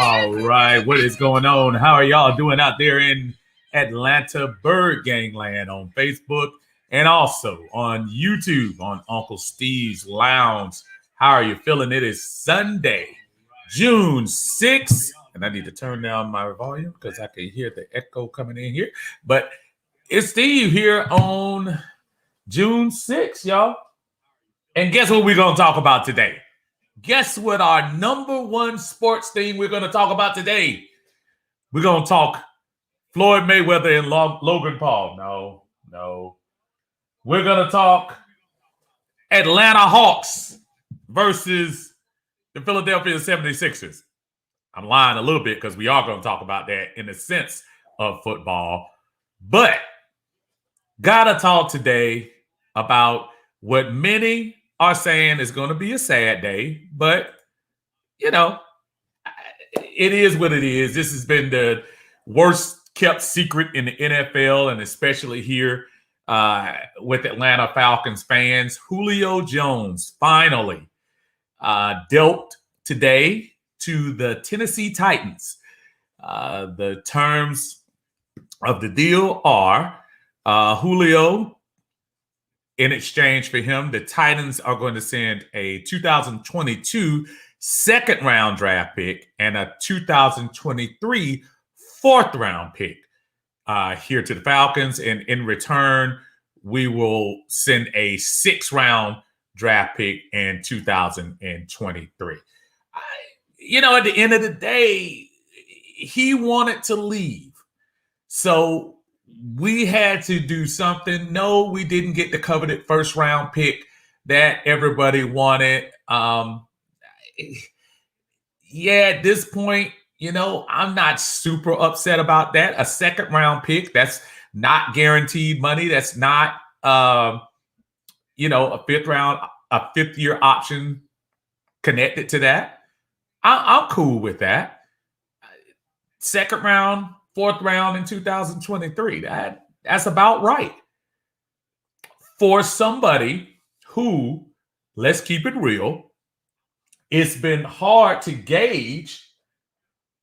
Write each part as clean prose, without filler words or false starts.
All right, what is going on? How are y'all doing out there in Atlanta, Bird Gangland on Facebook and also on YouTube on Uncle Steve's Lounge? How are you feeling? It is Sunday, June 6th, and I need to turn down my volume because I can hear the echo coming in here. But it's Steve here on June 6th, y'all. And guess what we're going to talk about today? Guess what our number one sports thing we're going to talk about today? We're going to talk Floyd Mayweather and Logan Paul. No. We're going to talk Atlanta Hawks versus the Philadelphia 76ers. I'm lying a little bit because we are going to talk about that in the sense of football. But got to talk today about what many are saying is going to be a sad day, but, you know, it is what it is. This has been the worst kept secret in the NFL, and especially here with Atlanta Falcons fans. Julio Jones finally dealt today to the Tennessee Titans. The terms of the deal are Julio, in exchange for him, the Titans are going to send a 2022 second-round draft pick and a 2023 fourth-round pick here to the Falcons. And in return, we will send a sixth-round draft pick in 2023. At the end of the day, he wanted to leave. So we had to do something. No, we didn't get the coveted first round pick that everybody wanted. At this point, I'm not super upset about that. A second round pick, that's not guaranteed money. That's not, a fifth year option connected to that. I'm cool with that. second round, fourth round in 2023. That's about right. For somebody who, let's keep it real, it's been hard to gauge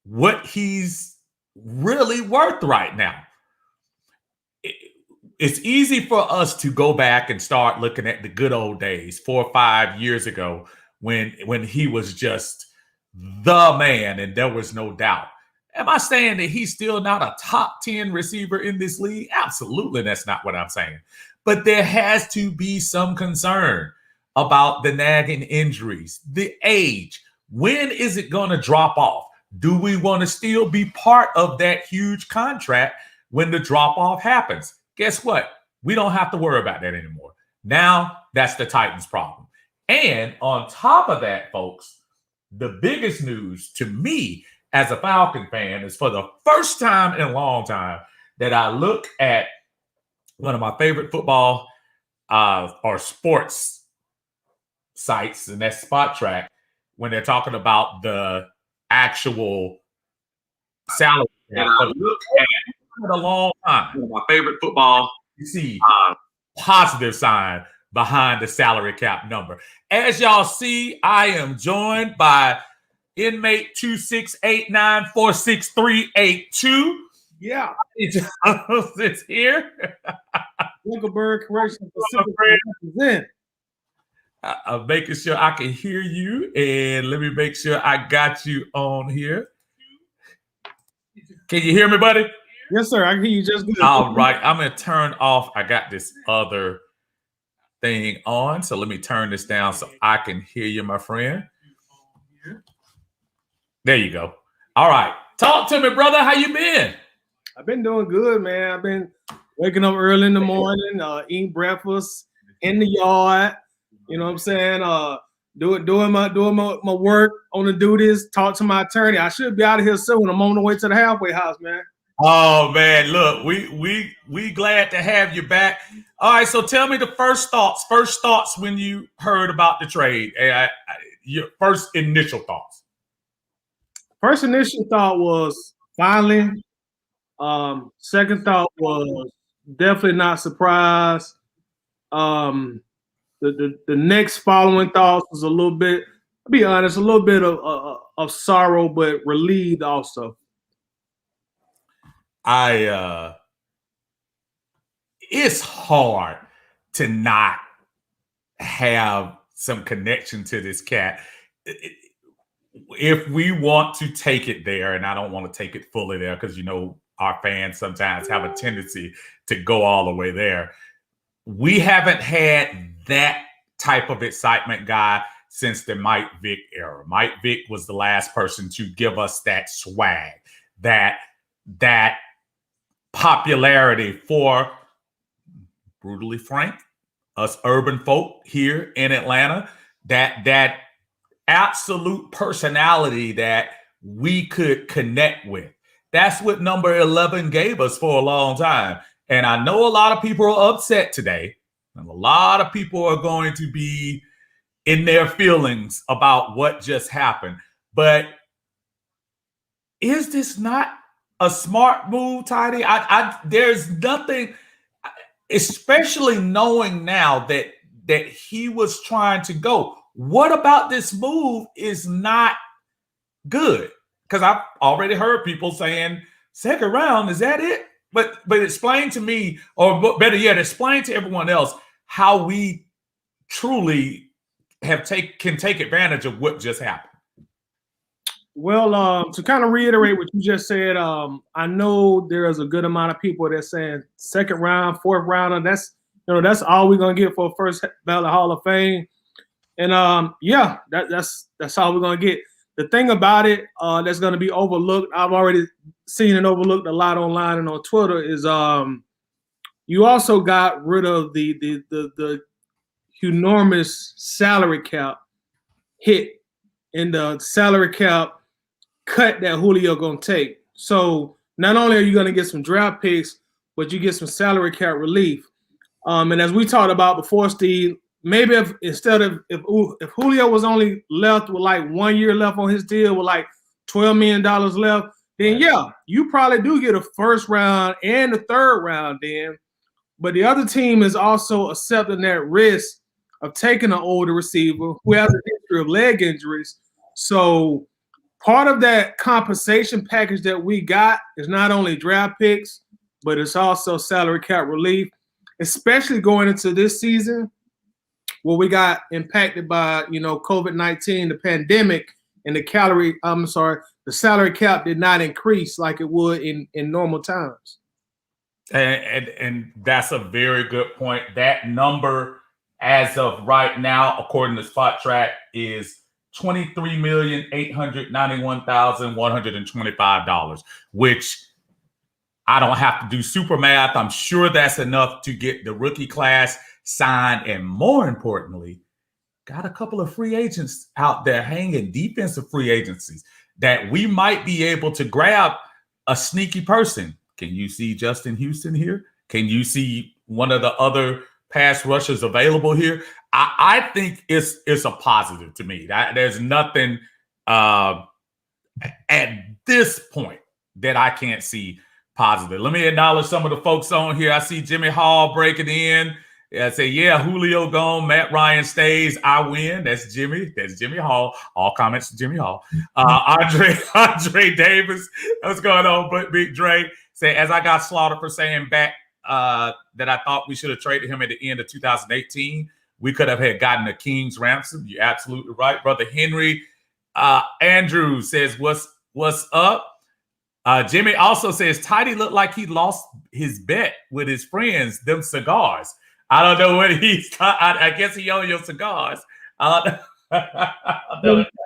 what he's really worth right now. It's easy for us to go back and start looking at the good old days 4 or 5 years ago when he was just the man and there was no doubt. Am I saying that he's still not a top 10 receiver in this league? Absolutely, that's not what I'm saying. But there has to be some concern about the nagging injuries, the age. When is it going to drop off? Do we want to still be part of that huge contract when the drop off happens? Guess what? We don't have to worry about that anymore. Now, that's the Titans' problem. And on top of that, folks, the biggest news to me as a Falcon fan is for the first time in a long time that I look at one of my favorite football or sports sites, and that's Spot Track, when they're talking about the actual salary. And I look at a long time. One of my favorite football, you see positive sign behind the salary cap number. As y'all see, I am joined by inmate 268946382. Yeah. It's here. Zuckerberg Correctional Facility represent. I'm making sure I can hear you, and let me make sure I got you on here. Can you hear me, buddy? Yes, sir. I can hear you just good. All right. I'm going to turn off. I got this other thing on, so let me turn this down so I can hear you, my friend. There you go. All right. Talk to me, brother. How you been? I've been doing good, man. I've been waking up early in the morning, eating breakfast in the yard. You know what I'm saying? Doing my work on the duties. Talk to my attorney. I should be out of here soon. I'm on the way to the halfway house, man. Oh man, look, we glad to have you back. All right, so tell me the first thoughts when you heard about the trade. Your first initial thoughts. First initial thought was finally. Second thought was definitely not surprised. The next following thoughts was a little bit, I'll be honest, a little bit of sorrow, but relieved also. It's hard to not have some connection to this cat. If we want to take it there, and I don't want to take it fully there because, you know, our fans sometimes have a tendency to go all the way there. We haven't had that type of excitement guy since the Mike Vick era. Mike Vick was the last person to give us that swag, that popularity for, brutally frank, us urban folk here in Atlanta, that absolute personality that we could connect with. That's what number 11 gave us for a long time. And I know a lot of people are upset today. And a lot of people are going to be in their feelings about what just happened. But is this not a smart move, Tidy? There's nothing, especially knowing now that he was trying to go. What about this move is not good? Because I've already heard people saying second round, is that it? But explain to me, or better yet, explain to everyone else how we truly can take advantage of what just happened. Well, to kind of reiterate what you just said, I know there is a good amount of people that saying second round, fourth rounder. That's all we're gonna get for a first ballot Hall of Fame. And that's all we're gonna get. The thing about it that's gonna be overlooked, I've already seen it overlooked a lot online and on Twitter, is you also got rid of the enormous salary cap hit in the salary cap cut that Julio gonna take. So not only are you gonna get some draft picks, but you get some salary cap relief. And as we talked about before, Steve, maybe if Julio was only left with like 1 year left on his deal with like $12 million left, then yeah, you probably do get a first round and a third round then. But the other team is also accepting that risk of taking an older receiver who has a history of leg injuries. So part of that compensation package that we got is not only draft picks, but it's also salary cap relief, especially going into this season where we got impacted by, COVID-19, the pandemic, and the salary cap did not increase like it would in normal times. And that's a very good point. That number, as of right now, according to Spot Track, is $23,891,125, which I don't have to do super math. I'm sure that's enough to get the rookie class signed, and more importantly, got a couple of free agents out there hanging, defensive free agencies that we might be able to grab a sneaky person. Can you see Justin Houston here? Can you see one of the other pass rushers available here? I think it's a positive to me. There's nothing at this point that I can't see positive. Let me acknowledge some of the folks on here. I see Jimmy Hall breaking in. I say, yeah, Julio gone, Matt Ryan stays, I win. That's Jimmy. That's Jimmy Hall. All comments to Jimmy Hall. Andre Davis. What's going on, Big Dre? Say, as I got slaughtered for saying back that I thought we should have traded him at the end of 2018. We could have had gotten a king's ransom. You're absolutely right. Brother Henry Andrew says, what's up? Jimmy also says, Tidy looked like he lost his bet with his friends, them cigars. I don't know what he's. I guess he owed your cigars.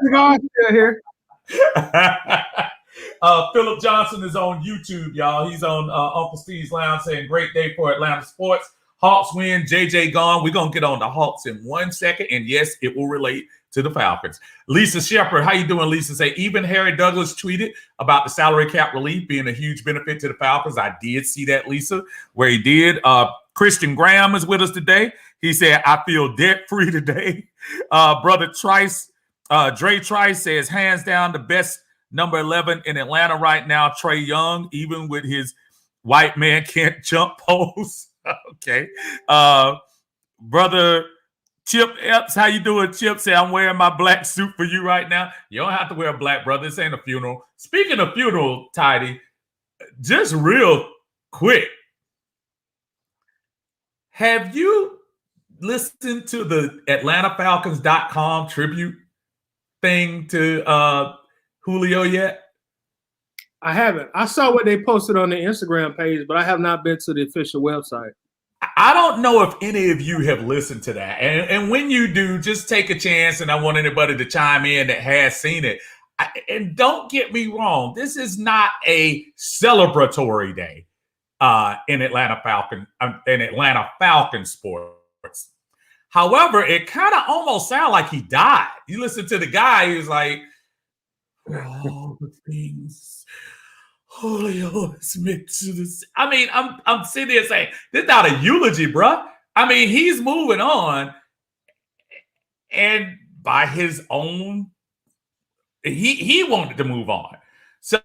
Cigars here. Philip Johnson is on YouTube, y'all. He's on Uncle Steve's Lounge saying, great day for Atlanta sports. Hawks win, JJ gone. We're going to get on the Hawks in 1 second. And yes, it will relate to the Falcons. Lisa Shepard, how you doing, Lisa? Say, even Harry Douglas tweeted about the salary cap relief being a huge benefit to the Falcons. I did see that, Lisa, where he did. Christian Graham is with us today. He said, I feel debt-free today. Brother Trice, Dre Trice says, hands down, the best number 11 in Atlanta right now, Trey Young, even with his white man can't jump pose. Okay. Brother Chip Epps, how you doing, Chip? Say, I'm wearing my black suit for you right now. You don't have to wear black, brother. This ain't a funeral. Speaking of funeral, Tidy, just real quick, have you listened to the AtlantaFalcons.com tribute thing to Julio yet? I haven't. I saw what they posted on the Instagram page, but I have not been to the official website. I don't know if any of you have listened to that. And when you do, just take a chance, and I want anybody to chime in that has seen it. And don't get me wrong, this is not a celebratory day in Atlanta Falcon sports. However, it kind of almost sounded like he died. You listen to the guy, he was like, all the things Julio is meant to this. I mean, I'm sitting there saying, this is not a eulogy, bro. I mean, he's moving on, and by his own, he wanted to move on. So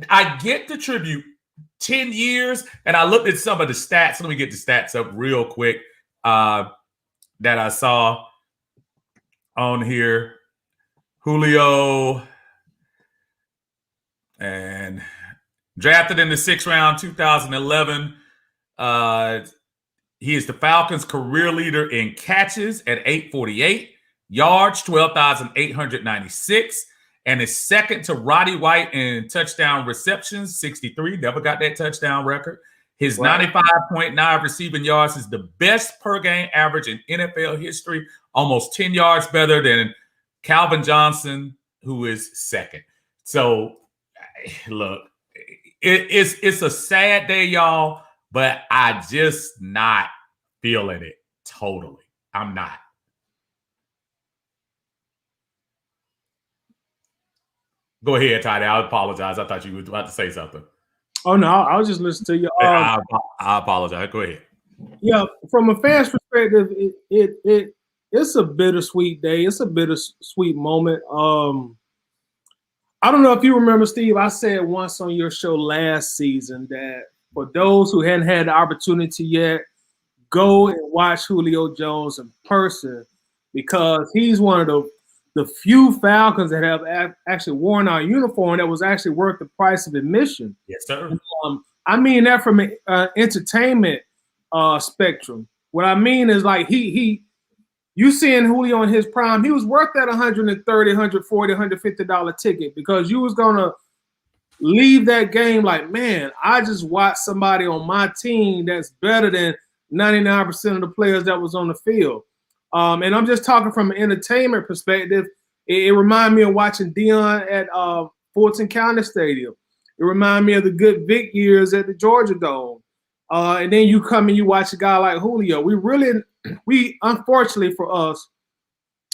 I get the tribute. 10 years, and I looked at some of the stats. Let me get the stats up real quick that I saw on here. Julio, and drafted in the 6th round, 2011. He is the Falcons' career leader in catches at 848, yards 12,896, and is second to Roddy White in touchdown receptions, 63. Never got that touchdown record. His 95.9 receiving yards is the best per game average in NFL history, almost 10 yards better than Calvin Johnson, who is second. So, look, it's a sad day, y'all, but I just not feeling it totally. I'm not. Go ahead, Tidy. I apologize. I thought you were about to say something. Oh, no. I was just listening to you. I apologize. Go ahead. Yeah, from a fan's perspective, it's a bittersweet day. It's a bittersweet moment. I don't know if you remember, Steve, I said once on your show last season that for those who hadn't had the opportunity yet, go and watch Julio Jones in person because he's one of the few Falcons that have actually worn our uniform that was actually worth the price of admission. Yes, sir. And, I mean that from an entertainment spectrum. What I mean is like you seeing Julio in his prime, he was worth that $130, $140, $150 ticket because you was gonna leave that game like, man, I just watched somebody on my team that's better than 99% of the players that was on the field. And I'm just talking from an entertainment perspective. It reminded me of watching Dion at Fulton County Stadium. It reminded me of the good Vic years at the Georgia Dome. And then you come and you watch a guy like Julio. We unfortunately for us,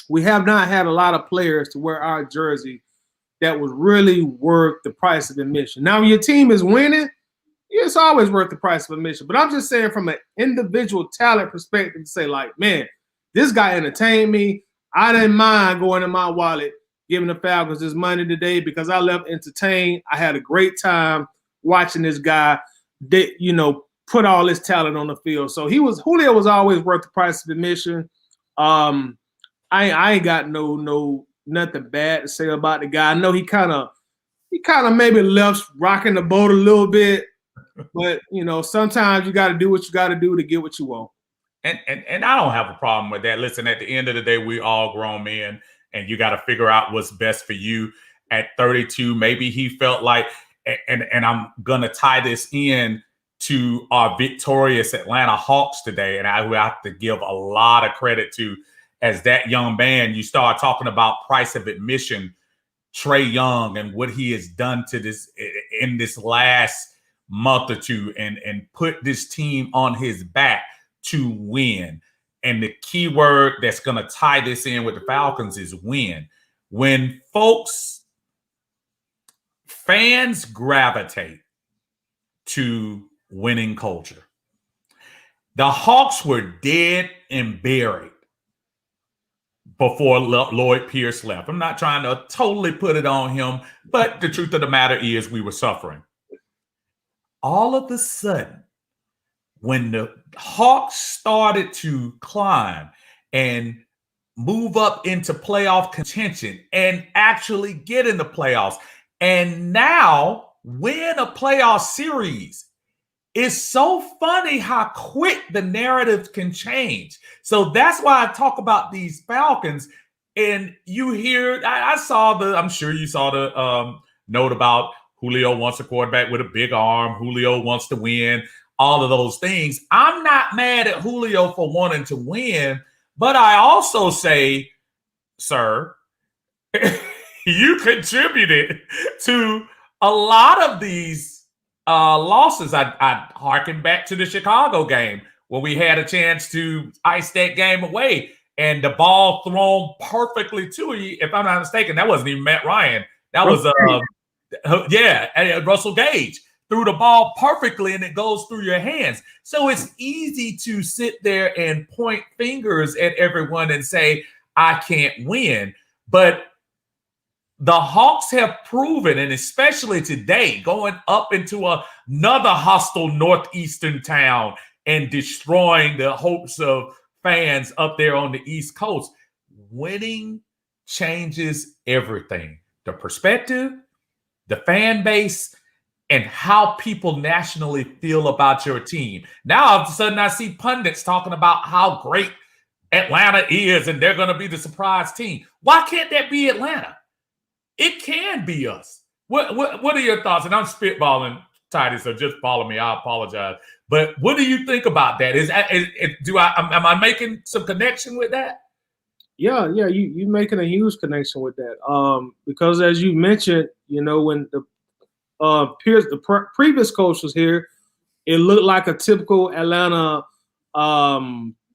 we have not had a lot of players to wear our jersey that was really worth the price of admission. Now, when your team is winning, it's always worth the price of admission. But I'm just saying from an individual talent perspective to say like, man, this guy entertained me. I didn't mind going in my wallet, giving the Falcons this money today because I left entertained. I had a great time watching this guy that, put all his talent on the field. So Julio was always worth the price of admission. I ain't got nothing bad to say about the guy. I know he kind of maybe left rocking the boat a little bit, but sometimes you got to do what you got to do to get what you want. And I don't have a problem with that. Listen, at the end of the day, we all grown men, and you got to figure out what's best for you. At 32, maybe he felt like, and I'm gonna tie this in to our victorious Atlanta Hawks today, and I will have to give a lot of credit to, as that young man, you start talking about price of admission, Trae Young and what he has done to this in this last month or two, and put this team on his back to win. And the key word that's going to tie this in with the Falcons is win. When fans gravitate to winning culture. The Hawks were dead and buried before Lloyd Pierce left. I'm not trying to totally put it on him, but the truth of the matter is we were suffering. All of a sudden, when the Hawks started to climb and move up into playoff contention and actually get in the playoffs and now win a playoff series, it's so funny how quick the narrative can change. So that's why I talk about these Falcons. And you hear, I'm sure you saw the note about Julio wants a quarterback with a big arm. Julio wants to win, all of those things. I'm not mad at Julio for wanting to win, but I also say, sir, you contributed to a lot of these losses. I harken back to the Chicago game where we had a chance to ice that game away, and the ball thrown perfectly to you. If I'm not mistaken, that wasn't even Matt Ryan. That was Russell Gage threw the ball perfectly, and it goes through your hands. So it's easy to sit there and point fingers at everyone and say, I can't win. But the Hawks have proven, and especially today, going up into another hostile northeastern town and destroying the hopes of fans up there on the East Coast, winning changes everything. The perspective, the fan base, and how people nationally feel about your team. Now, all of a sudden, I see pundits talking about how great Atlanta is, and they're going to be the surprise team. Why can't that be Atlanta? It can be us. What are your thoughts? And I'm spitballing, Titus, so just follow me. I apologize. But what do you think about that? Am I making some connection with that? Yeah, you making a huge connection with that. Because as you mentioned, when the previous coach was here, it looked like a typical Atlanta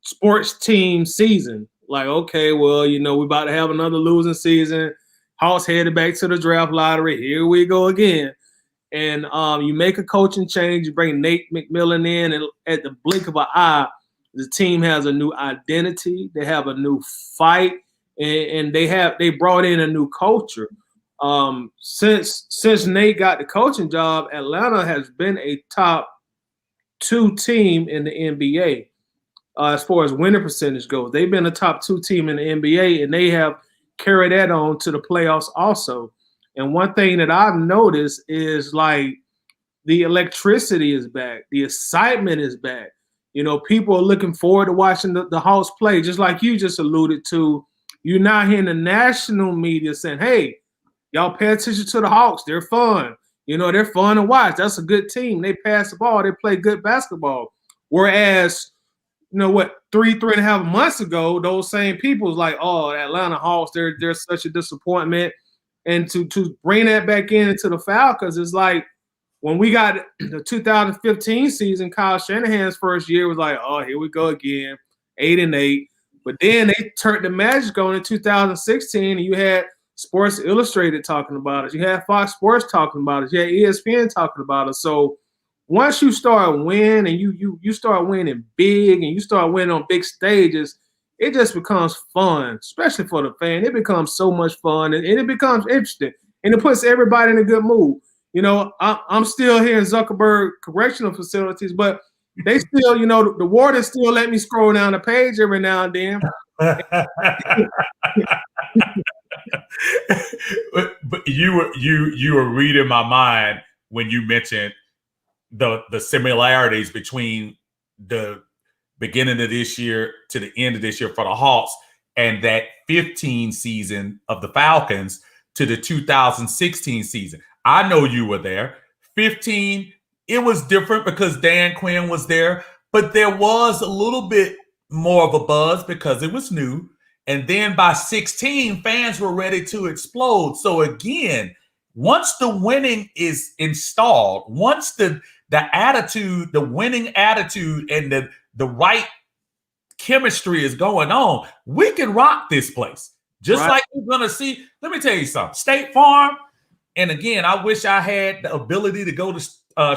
sports team season. Like, okay, well, we're about to have another losing season. Hawks headed back to the draft lottery. Here we go again. And you make a coaching change. You bring Nate McMillan in, and at the blink of an eye, the team has a new identity. They have a new fight, and they brought in a new culture. Since Nate got the coaching job, Atlanta has been a top 2 team in the NBA as far as winning percentage goes. They've been a top 2 team in the NBA, and they have carried that on to the playoffs also. And one thing that I've noticed is like the electricity is back, the excitement is back. You know, people are looking forward to watching the Hawks play, just like you just alluded to. You're now hearing the national media saying, hey, y'all pay attention to the Hawks. They're fun. You know, they're fun to watch. That's a good team. They pass the ball. They play good basketball. Whereas, you know what, 3.5 months ago, those same people was like, oh, the Atlanta Hawks, they're such a disappointment. And to bring that back into the Falcons is like, when we got the 2015 season, Kyle Shanahan's first year was like, oh, here we go again, 8-8. But then they turned the magic on in 2016, and you had Sports Illustrated talking about it. You had Fox Sports talking about it. You had ESPN talking about it. So once you start winning and you start winning big and you start winning on big stages, it just becomes fun, especially for the fan. It becomes so much fun, and it becomes interesting, and it puts everybody in a good mood. You know, I'm still here in Zuckerberg Correctional Facilities, but they still, you know, the wardens still let me scroll down the page every now and then. But you were reading my mind when you mentioned the similarities between the beginning of this year to the end of this year for the Hawks and that 15 season of the Falcons to the 2016 season. I know you were there. 15, it was different because Dan Quinn was there, but there was a little bit more of a buzz because it was new. And then by 16, fans were ready to explode. So again, once the winning is installed, once the attitude, the winning attitude and the right chemistry is going on, we can rock this place. Just right. Like we're going to see. Let me tell you something. State Farm, and again, I wish I had the ability to go to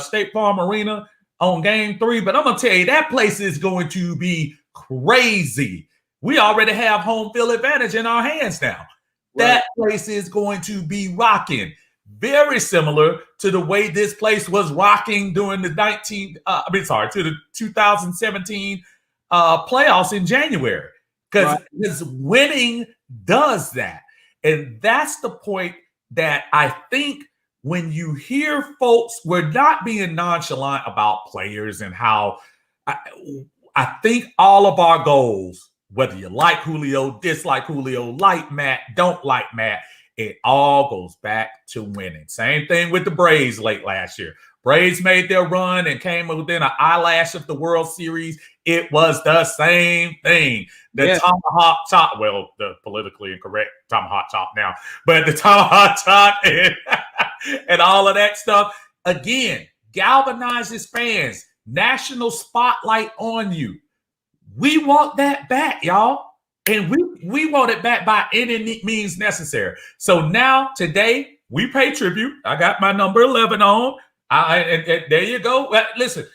State Farm Arena on Game 3, but I'm going to tell you, that place is going to be crazy. We already have home field advantage in our hands now. Right. That place is going to be rocking. Very similar to the way this place was rocking during the 2017 playoffs in January. Because winning does that. And that's the point that I think when you hear folks, we're not being nonchalant about players and how I think all of our goals, whether you like Julio, dislike Julio, like Matt, don't like Matt, it all goes back to winning. Same thing with the Braves late last year. Braves made their run and came within an eyelash of the World Series. It was the same thing. The tomahawk chop, well, the politically incorrect tomahawk chop now, but the tomahawk chop and all of that stuff, again, galvanizes fans, national spotlight on you. We want that back, y'all. And we want it back by any means necessary. So now, today, we pay tribute. I got my number 11 on. And there you go. Listen,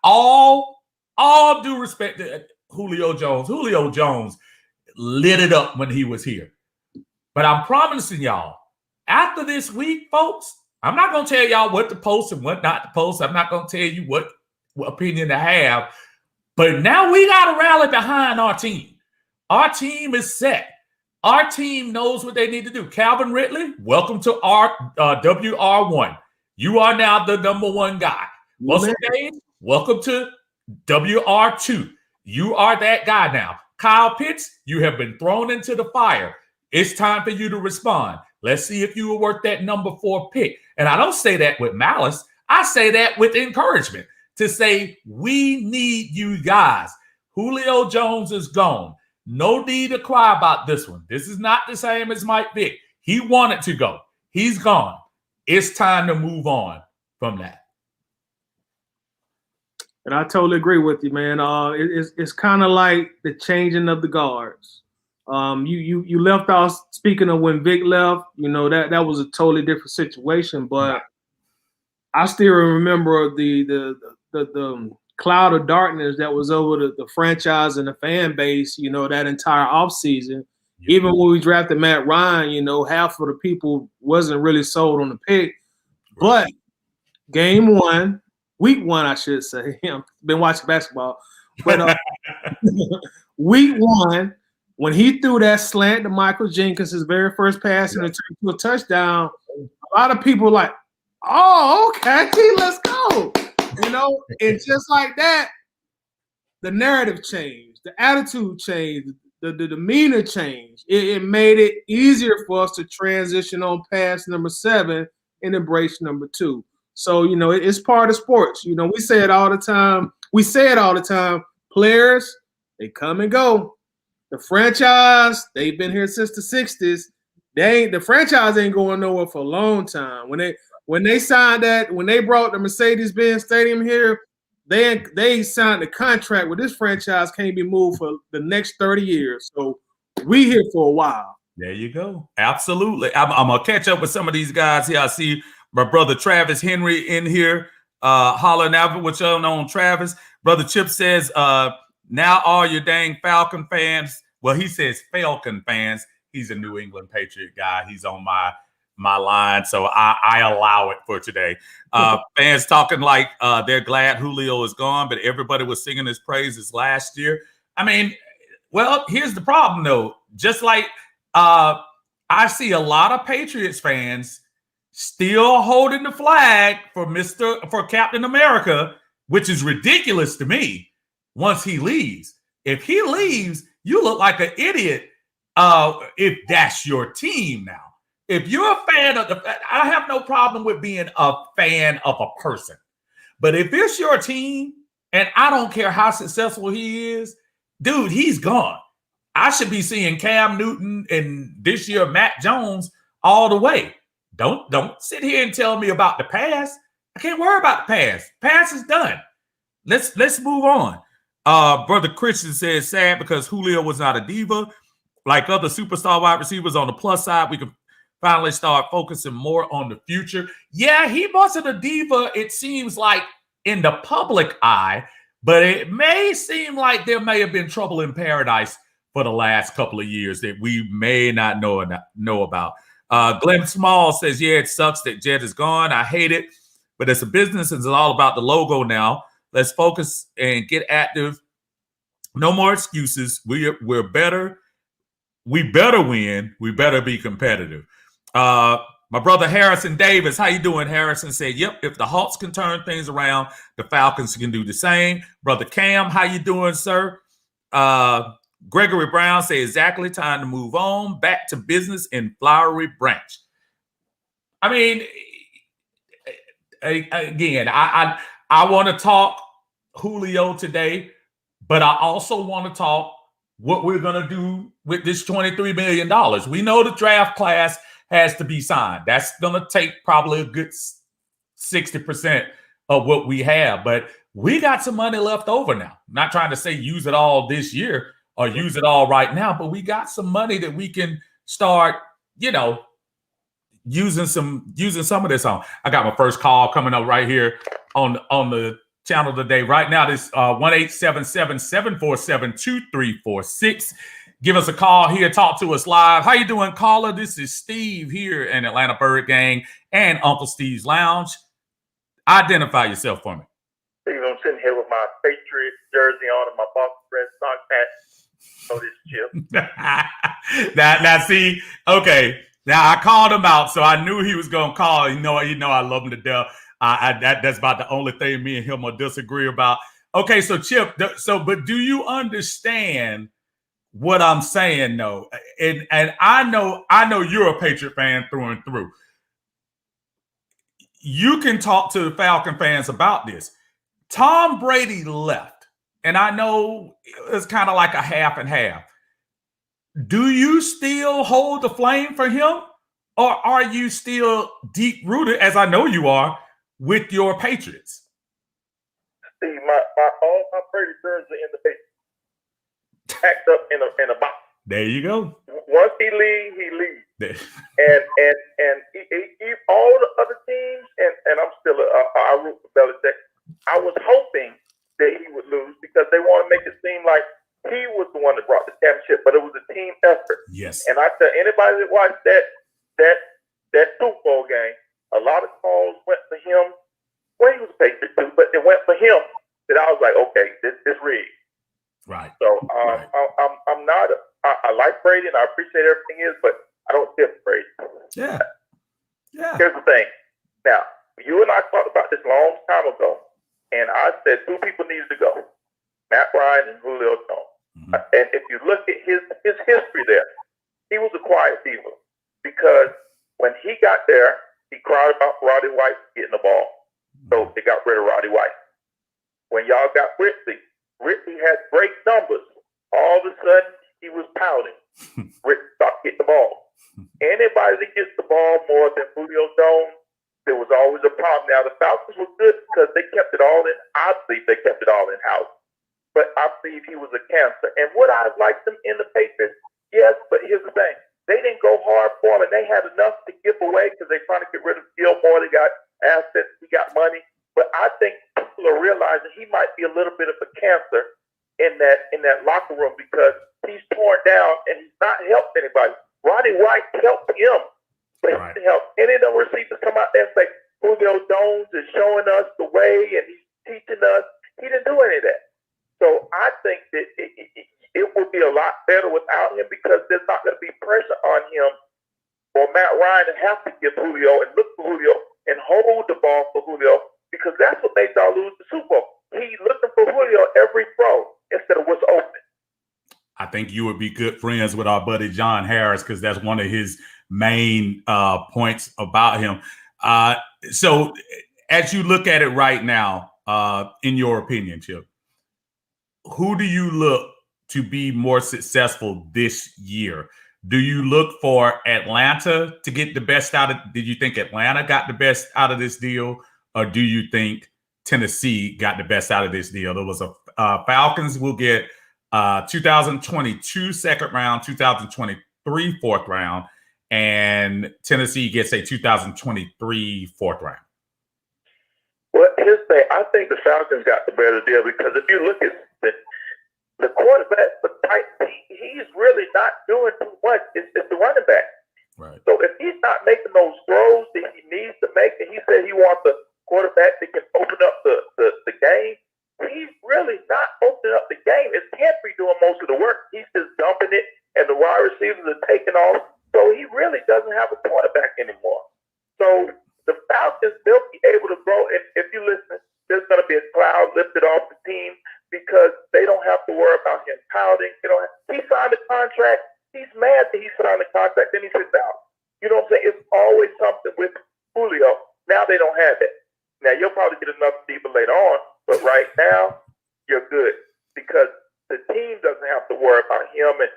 all due respect to Julio Jones. Julio Jones lit it up when he was here. But I'm promising y'all, after this week, folks, I'm not going to tell y'all what to post and what not to post. I'm not going to tell you what opinion to have. But now we got to rally behind our team. Our team is set. Our team knows what they need to do. Calvin Ridley, welcome to our WR1. You are now the number one guy. Russell Gage, welcome to WR2. You are that guy now. Kyle Pitts, you have been thrown into the fire. It's time for you to respond. Let's see if you will work that number 4 pick. And I don't say that with malice. I say that with encouragement to say we need you guys. Julio Jones is gone. No need to cry about this one. This is not the same as Mike Vick. He wanted to go. He's gone. It's time to move on from that. And I totally agree with you, man. It's kind of like the changing of the guards. You left off speaking of when Vic left. You know that was a totally different situation, but I still remember the cloud of darkness that was over the franchise and the fan base, you know, that entire offseason. Even when we drafted Matt Ryan, you know, half of the people wasn't really sold on the pick. But game one, week one, I should say, been watching basketball, but week one, when he threw that slant to Michael Jenkins, his very first pass, and it turned to a touchdown, a lot of people were like, oh, okay, let's go. You know, and just like that, the narrative changed, the attitude changed, the demeanor changed. It made it easier for us to transition on past number 7 and embrace number 2. So, you know, it's part of sports. You know, we say it all the time. Players, they come and go. The franchise, they've been here since the 60s. The franchise ain't going nowhere for a long time. When they signed that, when they brought the Mercedes-Benz Stadium here, they signed a contract where this franchise can't be moved for the next 30 years. So we here for a while. There you go. Absolutely. I'm gonna catch up with some of these guys here. I see my brother Travis Henry in here, hollering out what's on Travis. Brother Chip says, now all your dang Falcon fans. Well, he says Falcon fans. He's a New England Patriot guy. He's on my line, so I allow it for today. Fans talking like they're glad Julio is gone, but everybody was singing his praises last year. I mean, well, here's the problem though. Just like I see a lot of Patriots fans still holding the flag for Captain America, which is ridiculous to me. Once he leaves, if he leaves, you look like an idiot. If that's your team now. If you're a fan of I have no problem with being a fan of a person. But if it's your team, and I don't care how successful he is, dude, he's gone. I should be seeing Cam Newton and this year Matt Jones all the way. Don't sit here and tell me about the past. I can't worry about the past. Past is done. Let's move on. Brother Christian says sad because Julio was not a diva. Like other superstar wide receivers on the plus side, we can finally start focusing more on the future. Yeah, he wasn't a diva, it seems like, in the public eye, but it may seem like there may have been trouble in paradise for the last couple of years that we may not know about. Glenn Small says, yeah, it sucks that Jet is gone. I hate it, but it's a business and it's all about the logo now. Let's focus and get active. No more excuses. We're better. We better win. We better be competitive. My brother Harrison Davis, how you doing, Harrison? Said, yep, if the Hawks can turn things around, the Falcons can do the same. Brother Cam, how you doing, sir? Gregory Brown said, exactly, time to move on. Back to business in Flowery Branch. I mean, again, I want to talk Julio today, but I also want to talk what we're going to do with this $23 million. We know the draft class has to be signed. That's going to take probably a good 60% of what we have. But we got some money left over now. I'm not trying to say use it all this year or use it all right now, but we got some money that we can start, using some of this on. I got my first call coming up right here on the channel today. Right now, this 1-877-747-2346. Give us a call here. Talk to us live. How you doing, caller? This is Steve here in Atlanta Bird Gang and Uncle Steve's Lounge. Identify yourself for me. Steve, I'm sitting here with my Patriots jersey on and my Boston Red Sox hat. So this Chip. now, see, okay. Now I called him out, so I knew he was gonna call. You know, I love him to death. That's about the only thing me and him will disagree about. Okay, so Chip, but do you understand what I'm saying, though? And I know you're a Patriot fan through and through. You can talk to the Falcon fans about this. Tom Brady left, and I know it's kind of like a half and half. Do you still hold the flame for him, or are you still deep rooted, as I know you are, with your Patriots? See, all my Brady jerseys are in the Patriots, packed up in a box. There you go. Once he leaves, he leaves. and all the other teams, and I'm still I root for Belichick. I was hoping that he would lose because they want to make it seem like he was the one that brought the championship, but it was the team effort. Yes. And I tell anybody that watched that Super Bowl game, a lot of calls went for him. Well, he was a Patriot too, but it went for him. That I was like, okay, this rigged. Right. So right. I'm not. I like Brady and I appreciate everything is, but I don't tip Brady. Yeah. Yeah. Here's the thing. Now, you and I talked about this a long time ago, and I said two people needed to go: Matt Ryan and Julio Jones. Mm-hmm. And if you look at his history there, he was a quiet diva because when he got there, he cried about Roddy White getting the ball, so they got rid of Roddy White. When y'all got Ritchie had great numbers. All of a sudden, he was pouting. Ritchie stopped getting the ball. Anybody that gets the ball more than Julio Jones, there was always a problem. Now, the Falcons were good because they kept it all in. Obviously, they kept it all in-house. But I believe he was a cancer. And would I have liked him in the Patriots? Yes, but here's the thing. They didn't go hard for him, and they had enough to give away because they're trying to get rid of Gilmore. They got assets. He got money. But I think people are realizing he might be a little bit of a cancer in that locker room because he's torn down and he's not helped anybody. Roddy White helped him, but he didn't help any of the receivers come out there and say, Julio Jones is showing us the way and he's teaching us. He didn't do any of that. So I think that it would be a lot better without him because there's not going to be pressure on him or Matt Ryan to have to give Julio and look for Julio and hold the ball for Julio. Because that's what made y'all lose the Super Bowl. He's looking for Julio every throw instead of what's open. I think you would be good friends with our buddy John Harris because that's one of his main points about him. So as you look at it right now, in your opinion, Chip, who do you look to be more successful this year? Do you look for Atlanta to get the best out of? Did you think Atlanta got the best out of this deal? Or do you think Tennessee got the best out of this deal? There was a Falcons will get 2022 second round, 2023 fourth round, and Tennessee gets a 2023 fourth round. Well, here's the thing. I think the Falcons got the better deal because if you look at the quarterback for Titans, he's really not doing too much. It's the running back. Right. So if he's not making those throws that he needs to make, and he said he wants a quarterback that can open up the game, he's really not opening up the game. It's Henry doing most of the work. He's just dumping it, and the wide receivers are taking off. So he really doesn't have a quarterback anymore. So the Falcons, they'll be able to grow. And if you listen, there's going to be a cloud lifted off the team because they don't have to worry about him pouting. He signed a contract. He's mad that he signed a contract, then he sits out. You know what I'm saying? It's always something with Julio. Now they don't have it. Now, you'll probably get another deeper later on, but right now, you're good because the team doesn't have to worry about him. And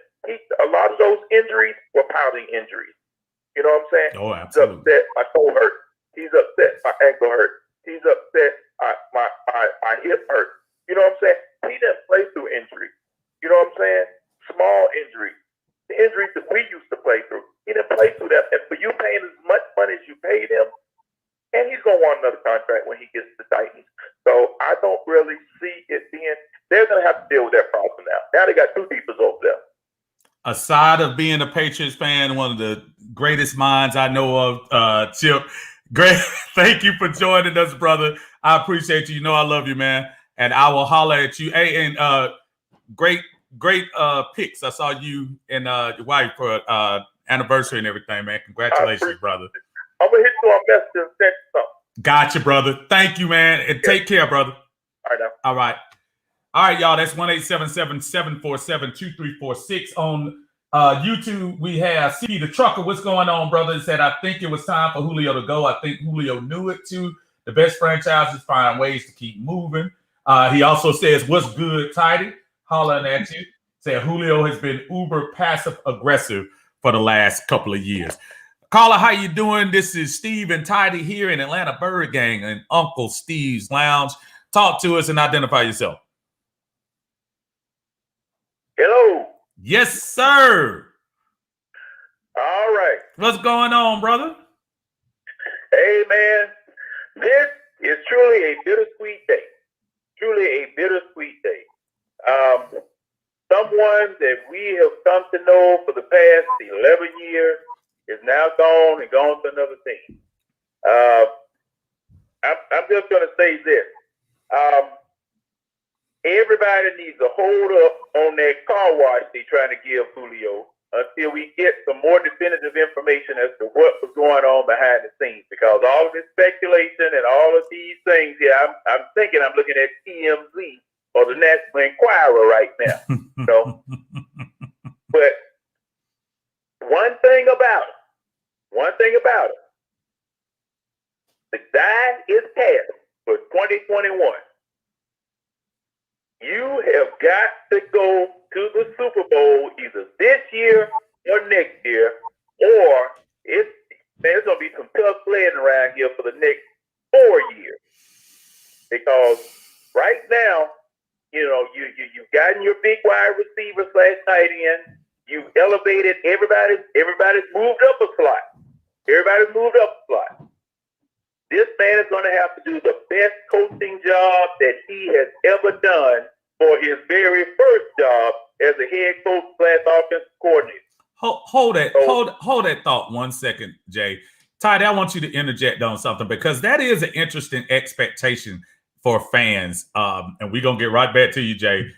a lot of those injuries were pouting injuries. You know what I'm saying? Oh, absolutely. He's upset, my toe hurt. He's upset, my ankle hurt. He's upset, my hip hurt. You know what I'm saying? He didn't play through injuries. You know what I'm saying? Small injuries. The injuries that we used to play through. He didn't play through that. And for you paying as much money as you paid him, and he's going to want another contract when he gets to the Titans. So I don't really see it being – they're going to have to deal with that problem now. Now they got two deepers over there. Aside of being a Patriots fan, one of the greatest minds I know of, Chip, great. Thank you for joining us, brother. I appreciate you. You know I love you, man. And I will holler at you. Hey, and great picks. I saw you and your wife for anniversary and everything, man. Congratulations, brother. I'm going to hit you on Messenger and send you something. Gotcha, brother. Thank you, man. And take care, brother. All right, now. All right. All right, y'all. That's 1-877-747-2346. On YouTube, we have CP the Trucker. What's going on, brother? He said, I think it was time for Julio to go. I think Julio knew it, too. The best franchises find ways to keep moving. He also says, what's good, Tidy? Hollering at you. Said Julio has been uber passive-aggressive for the last couple of years. Caller, how you doing? This is Steve and Tidy here in Atlanta Bird Gang and Uncle Steve's Lounge. Talk to us and identify yourself. Hello. Yes, sir. All right. What's going on, brother? Hey, man. This is truly a bittersweet day. Truly a bittersweet day. someone that we have come to know for the past 11 years is now gone and gone to another team. I'm just going to say this. Everybody needs to hold up on that car wash they're trying to give Julio until we get some more definitive information as to what was going on behind the scenes. Because all of this speculation and all of these things here, I'm thinking I'm looking at TMZ or the National Enquirer right now. So, but one thing about it, the die is cast for 2021. You have got to go to the Super Bowl either this year or next year, or it's going to be some tough sledding around here for the next 4 years. Because right now, you've gotten your big wide receiver / tight end. You've elevated everybody's moved up a slot. Everybody's moved up a slot. This man is going to have to do the best coaching job that he has ever done for his very first job as a head coach / offensive coordinator. Hold that thought 1 second, Jay. Ty, I want you to interject on something because that is an interesting expectation for fans. And we're going to get right back to you, Jay.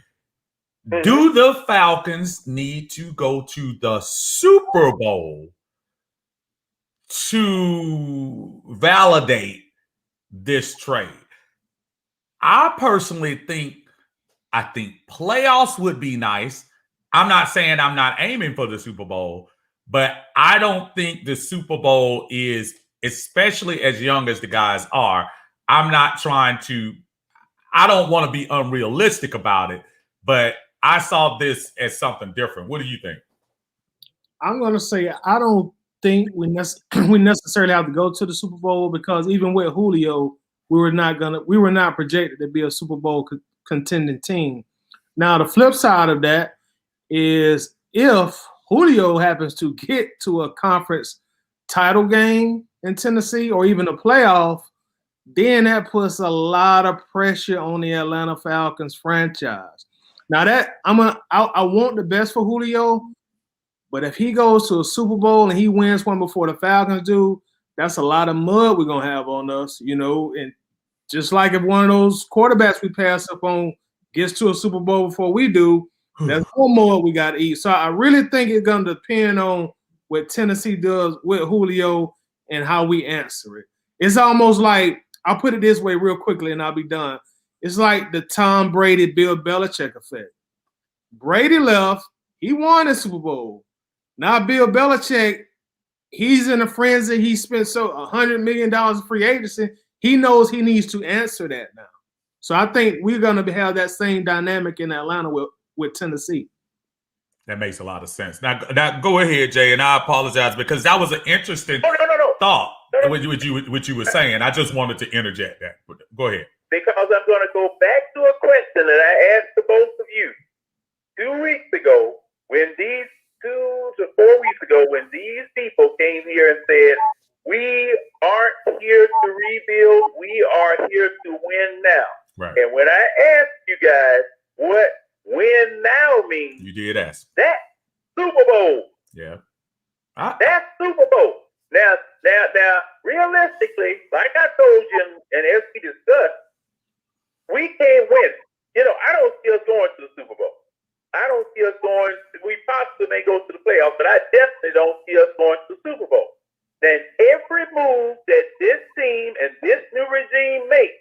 Mm-hmm. Do the Falcons need to go to the Super Bowl to validate this trade? I personally think playoffs would be nice. I'm not saying I'm not aiming for the Super Bowl, but I don't think the Super Bowl is, especially as young as the guys are, I don't want to be unrealistic about it, but I saw this as something different. What do you think? I'm going to say I don't think we necessarily have to go to the Super Bowl because even with Julio, we were not projected to be a Super Bowl contending team. Now, the flip side of that is if Julio happens to get to a conference title game in Tennessee or even a playoff, then that puts a lot of pressure on the Atlanta Falcons franchise. Now that I want the best for Julio, but if he goes to a Super Bowl and he wins one before the Falcons do, that's a lot of mud we're gonna have on us, and just like if one of those quarterbacks we pass up on gets to a Super Bowl before we do, that's one more we got to eat. So I really think it's going to depend on what Tennessee does with Julio and how we answer it. It's almost like, I'll put it this way real quickly and I'll be done. It's like the Tom Brady, Bill Belichick effect. Brady left. He won the Super Bowl. Now Bill Belichick, he's in a frenzy. He spent $100 million in free agency. He knows he needs to answer that now. So I think we're going to have that same dynamic in Atlanta with Tennessee. That makes a lot of sense. Now go ahead, Jay, and I apologize because that was an interesting thought, what you were saying. I just wanted to interject that. Go ahead. Because I'm going to go back to a question that I asked to both of you 2 weeks ago when 2 to 4 weeks ago when these people came here and said, we aren't here to rebuild. We are here to win now. Right. And when I asked you guys what win now means, you did ask. That's Super Bowl. Yeah. That's Super Bowl. Now, realistically, like I told you and as we discussed, we can't win. I don't see us going to the Super Bowl. I don't see us going. We possibly may go to the playoffs, but I definitely don't see us going to the Super Bowl. Then every move that this team and this new regime makes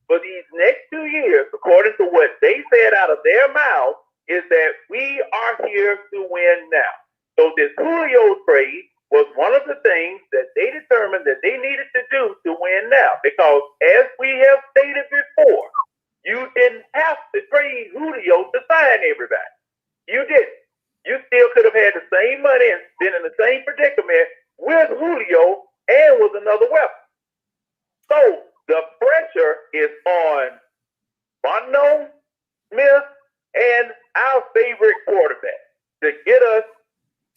for these next 2 years, according to what they said out of their mouth, is that we are here to win now. So this Julio trade was one of the things that they determined that they needed to do to win now. Because as we have stated before, you didn't have to trade Julio to sign everybody. You didn't. You still could have had the same money and been in the same predicament with Julio and with another weapon. So the pressure is on Bono, Smith, and our favorite quarterback to get us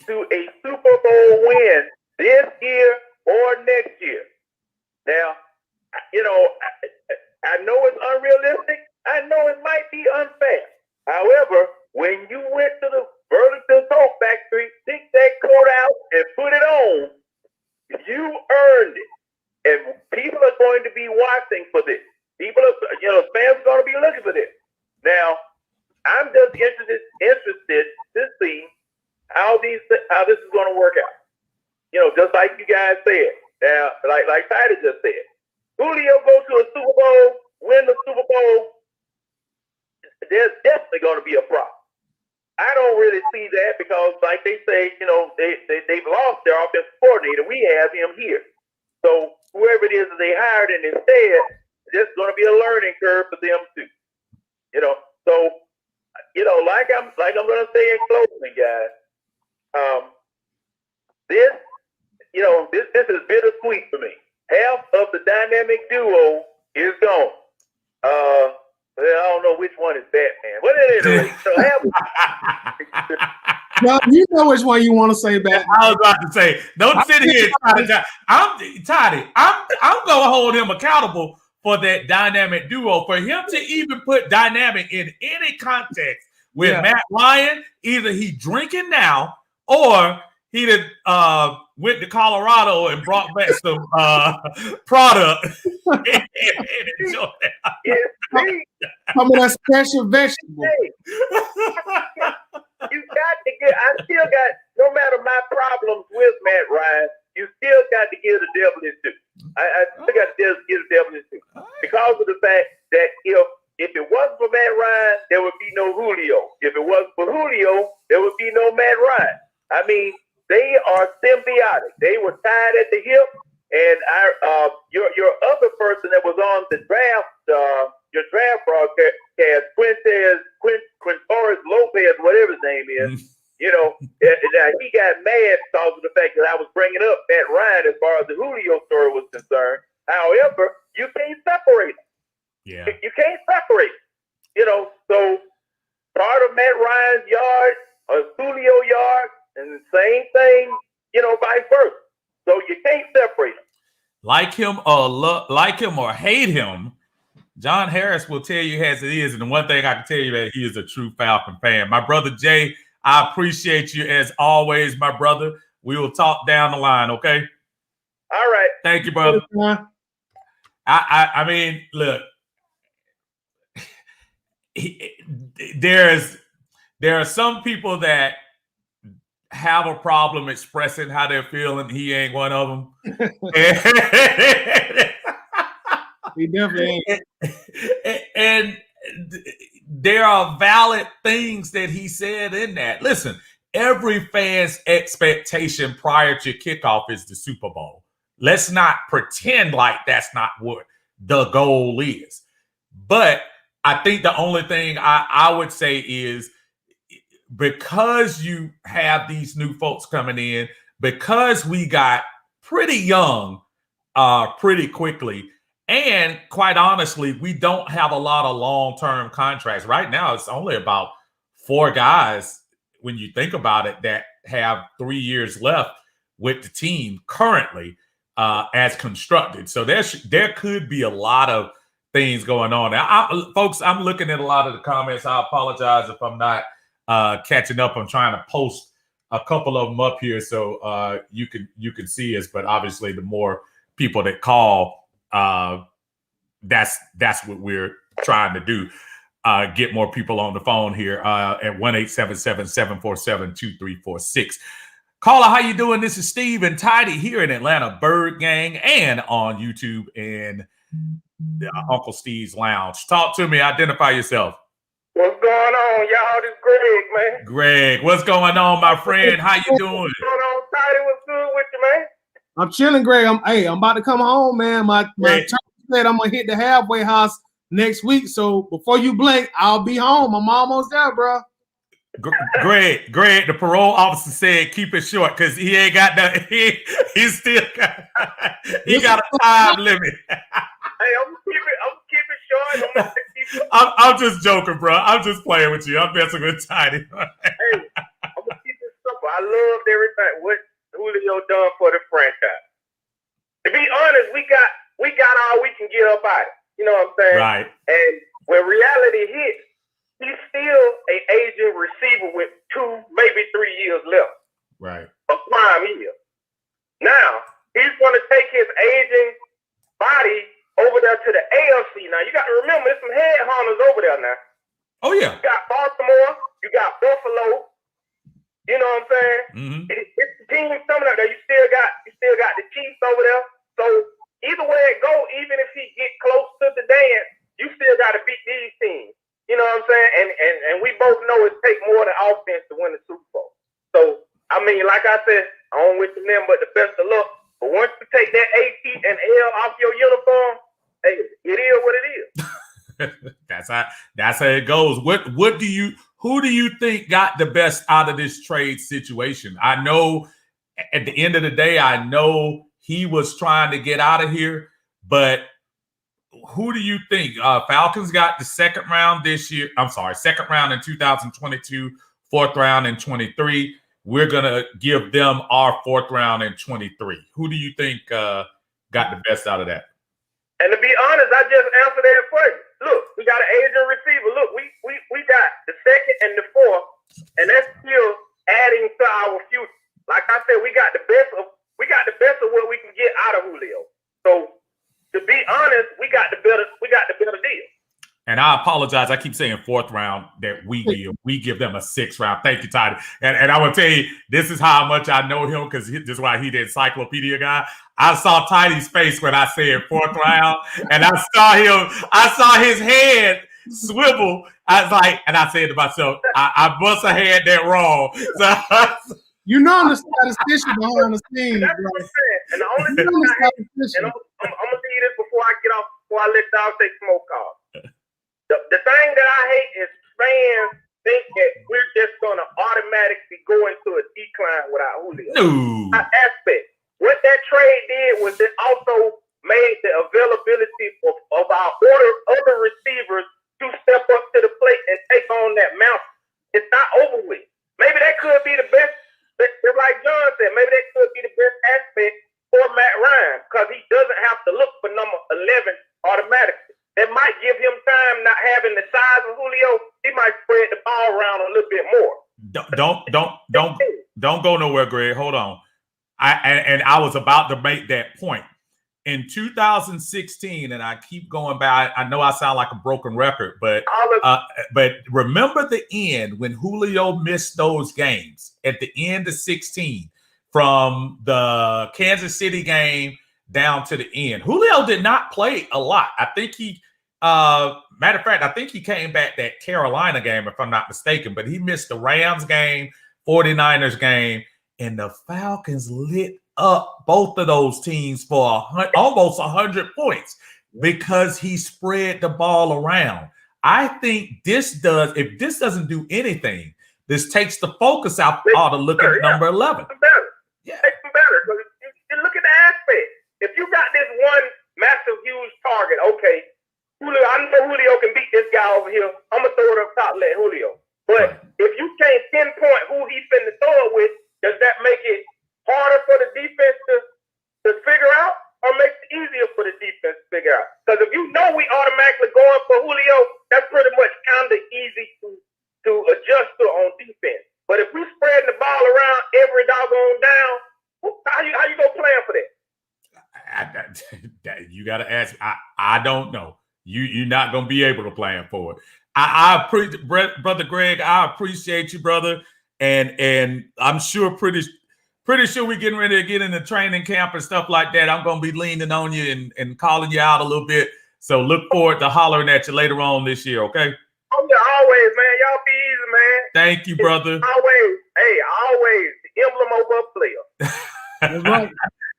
to a Super Bowl win this year or next year. Now, I know it's unrealistic. I know it might be unfair. However, when you win even looking for this. Now, I'm just interested to see how this is going to work out. You know, just like you guys said. Now, like Titus just said, Julio go to a Super Bowl, win the Super Bowl. There's definitely going to be a problem. I don't really see that because, like they say, you know, they've lost their offensive coordinator. We have him here. So whoever it is that they hired and instead, there's going to be a learning curve for them too. You know, so you know, like I'm going to say in closing, guys. This is bittersweet for me. Half of the dynamic duo is gone. I don't know which one is Batman. But anyway, so Well, you know which one you want to say, Batman. I was about to say, don't sit here and try to. I'm going to hold him accountable for that dynamic duo. For him to even put dynamic in any context with Matt Ryan, either he drinking now or he went to Colorado and brought back some product and enjoyed it. Some of that special vegetable. You got to get. I still got. No matter my problems with Matt Ryan, you still got to give the devil his due. I still got to give the devil his due because of the fact that if it wasn't for Matt Ryan, there would be no Julio. If it wasn't for Julio, there would be no Matt Ryan. I mean, they are symbiotic. They were tied at the hip. And your other person that was on the draft, your draft broadcast, Quintores Lopez, whatever his name is, you know, he got mad because of the fact that I was bringing up Matt Ryan as far as the Julio story was concerned. However, you can't separate them. Yeah. You can't separate them. You know, so part of Matt Ryan's yard or Julio yard, and the same thing, you know, vice versa. So you can't separate them. Like him or hate him, John Harris will tell you as it is. And the one thing I can tell you that he is a true Falcon fan. My brother Jay, I appreciate you as always, my brother. We will talk down the line, okay? All right. Thank you, brother. I mean, look, there are some people that have a problem expressing how they're feeling. He ain't one of them. He definitely ain't. And there are valid things that he said in that. Listen, every fan's expectation prior to kickoff is the Super Bowl. Let's not pretend like that's not what the goal is. But I think the only thing I would say is, because you have these new folks coming in, because we got pretty young pretty quickly, and quite honestly, we don't have a lot of long-term contracts. Right now, it's only about 4 guys, when you think about it, that have 3 years left with the team currently as constructed. So there could be a lot of things going on. Now, folks, I'm looking at a lot of the comments. I apologize if I'm not catching up. I'm trying to post a couple of them up here so you can see us. But obviously, the more people that call, that's what we're trying to do. Get more people on the phone here at 1-877-747-2346. Caller, how you doing? This is Steve and Tidy here in Atlanta Bird Gang and on YouTube and Uncle Steve's Lounge. Talk to me. Identify yourself. What's going on, y'all? This is Greg, man. Greg, what's going on, my friend? How you doing? What's going on, Tidy? What's good with you, man? I'm chilling, Greg. I'm about to come home, man. My attorney said I'm gonna hit the halfway house next week. So before you blink, I'll be home. I'm almost there, bro. Greg, the parole officer said keep it short because he ain't got that. He still got a time limit. Hey, I'm gonna keep it short. I'm just joking, bro. I'm just playing with you. I'm messing with Tiny. Hey, I'm gonna keep it simple. I loved everything what Julio done for the franchise. To be honest, we got all we can get up out of it. You know what I'm saying? Right. And when reality hits, he's still an aging receiver with 2, maybe 3 years left. Right. Of prime years. Now he's going to take his aging body over there to the AFC. Now you got to remember, there's some headhunters over there now. Oh yeah. You got Baltimore, you got Buffalo. You know what I'm saying? Mm-hmm. It's the team coming up there. You still got the Chiefs over there. So either way it go, even if he get close to the dance, you still got to beat these teams. You know what I'm saying? And we both know it takes more than offense to win the Super Bowl. So I mean, like I said, I don't wish them but the best of luck. But once you take that AT and L off your uniform, hey, it is what it is. That's how it goes. Who do you think got the best out of this trade situation? I know at the end of the day, I know he was trying to get out of here, but who do you think? Falcons got the second round this year. I'm sorry, second round in 2022, fourth round in 23. We're gonna give them our fourth round in 23. Who do you think got the best out of that? And to be honest, I just answered that for you. Look, we got an agent receiver. Look, we got the second and the fourth, and that's still adding to our future. Like I said, we got the best of what we can get out of Julio. So to be honest, we got the better deal. And I apologize. I keep saying fourth round that we give them a sixth round. Thank you, Todd. And I will tell you, this is how much I know him because this is why he the encyclopedia guy. I saw Tidy's face when I said fourth round, and I saw his head swivel. I was like, and I said to myself, I must have had that wrong. So you know, I'm the statistician behind the scenes. That's what I'm saying. And the only thing I'm gonna tell you this before I let y'all take some more calls. The thing that I hate is fans think that we're just gonna automatically go into a decline without Julio. No. Aspect. What that trade did was it also made the availability of our other receivers to step up to the plate and take on that mountain. It's not over with. Maybe that could be the best. Like John said, maybe that could be the best aspect for Matt Ryan because he doesn't have to look for number 11 automatically. That might give him time not having the size of Julio. He might spread the ball around a little bit more. Don't go nowhere, Greg. Hold on. I was about to make that point. In 2016, and I keep going by, I know I sound like a broken record, but remember the end when Julio missed those games at the end of 16 from the Kansas City game down to the end. Julio did not play a lot. I think matter of fact, I think he came back that Carolina game, if I'm not mistaken, but he missed the Rams game, 49ers game, and the Falcons lit up both of those teams for almost 100 points because he spread the ball around. I think if this doesn't do anything, this takes the focus out to look at number 11. Yeah. Makes them better. Because you look at the aspect. If you got this one massive, huge target, okay, Julio, I know Julio can beat this guy over here. I'm going to throw it up top, let Julio. But if you can't pinpoint who he's finna throw it with, does that make it harder for the defense to figure out or makes it easier for the defense to figure out? Because if you know we automatically going for Julio, that's pretty much kind of easy to adjust to on defense. But if we spread the ball around every doggone down, how you gonna plan for that? You got to ask. I don't know. You're not gonna be able to plan for it. I appreciate, Brother Greg. I appreciate you, brother, and I'm sure pretty sure we're getting ready to get into training camp and stuff like that. I'm gonna be leaning on you and calling you out a little bit. So look forward to hollering at you later on this year. Okay. Oh yeah, always, man. Y'all be easy, man. Thank you, brother. Always the emblem over a player. That's right.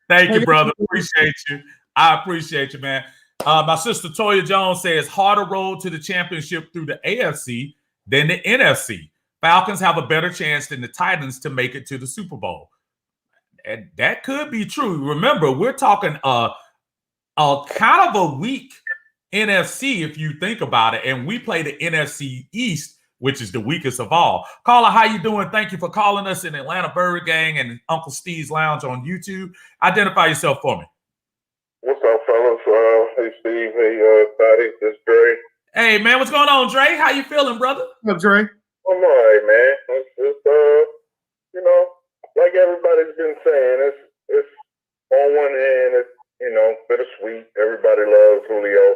Thank you, brother. Appreciate you. I appreciate you, man. My sister Toya Jones says harder road to the championship through the AFC than the NFC. Falcons have a better chance than the Titans to make it to the Super Bowl. And that could be true. Remember, we're talking a kind of a weak NFC if you think about it, and we play the NFC East, which is the weakest of all. Caller, how you doing? Thank you for calling us in Atlanta Bird Gang and Uncle Steve's Lounge on YouTube. Identify yourself for me. What's up, fellas? Hey, Steve. Hey, Patty. This is Dre. Hey, man, what's going on, Dre? How you feeling, brother? What's up, Dre? I'm all right, man. It's like everybody's been saying, it's on one hand, bittersweet. Everybody loves Julio.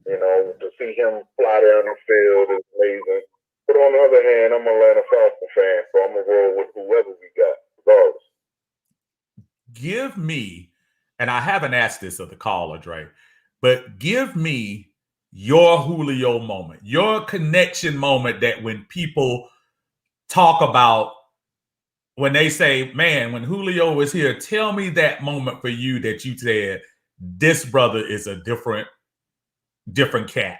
To see him fly down the field is amazing. But on the other hand, I'm an Atlanta Falcons fan, so I'm going to roll with whoever we got, regardless. Give me, and I haven't asked this of the caller, Dre, but give me your Julio moment, your connection moment that when people talk about, when they say, man, when Julio was here, tell me that moment for you that you said, this brother is a different cat.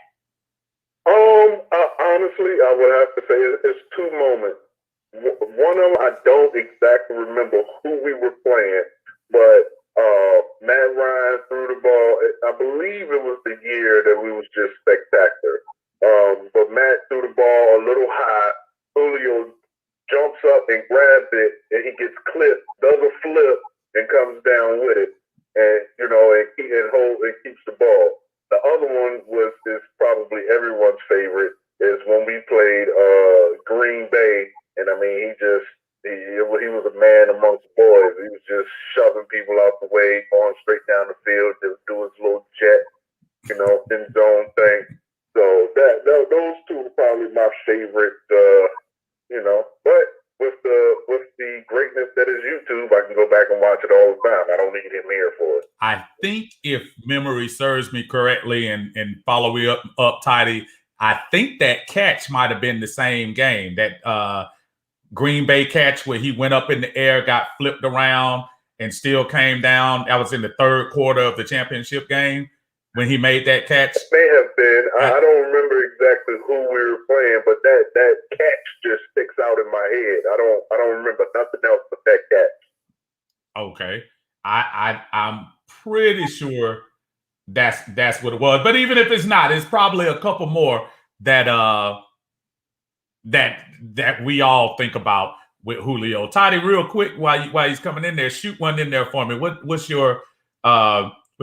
Honestly, I would have to say it's two moments. One of them, I don't exactly remember who we were playing, but Matt Ryan threw the ball. I believe it was the year that we was just spectacular. But Matt threw the ball a little high. Julio jumps up and grabs it, and he gets clipped, does a flip, and comes down with it, and keeps the ball. The other one is probably everyone's favorite, is when we played Green Bay, and I mean he was a man amongst boys. He was just shoving people out the way, going straight down the field, just do his little jet, end zone thing. So those two are probably my favorite, but with the greatness that is YouTube, I can go back and watch it all the time. I don't need him here for it. I think if memory serves me correctly, and follow me up tidy, I think that catch might have been the same game, that Green Bay catch where he went up in the air, got flipped around, and still came down. That was in the third quarter of the championship game when he made that catch. It may have been. I don't remember exactly who we were playing, but that catch just sticks out in my head. I don't remember nothing else but that catch. Okay. I'm pretty sure that's what it was. But even if it's not, it's probably a couple more that that we all think about with Julio. Toddy, real quick, while he's coming in there, shoot one in there for me. What's your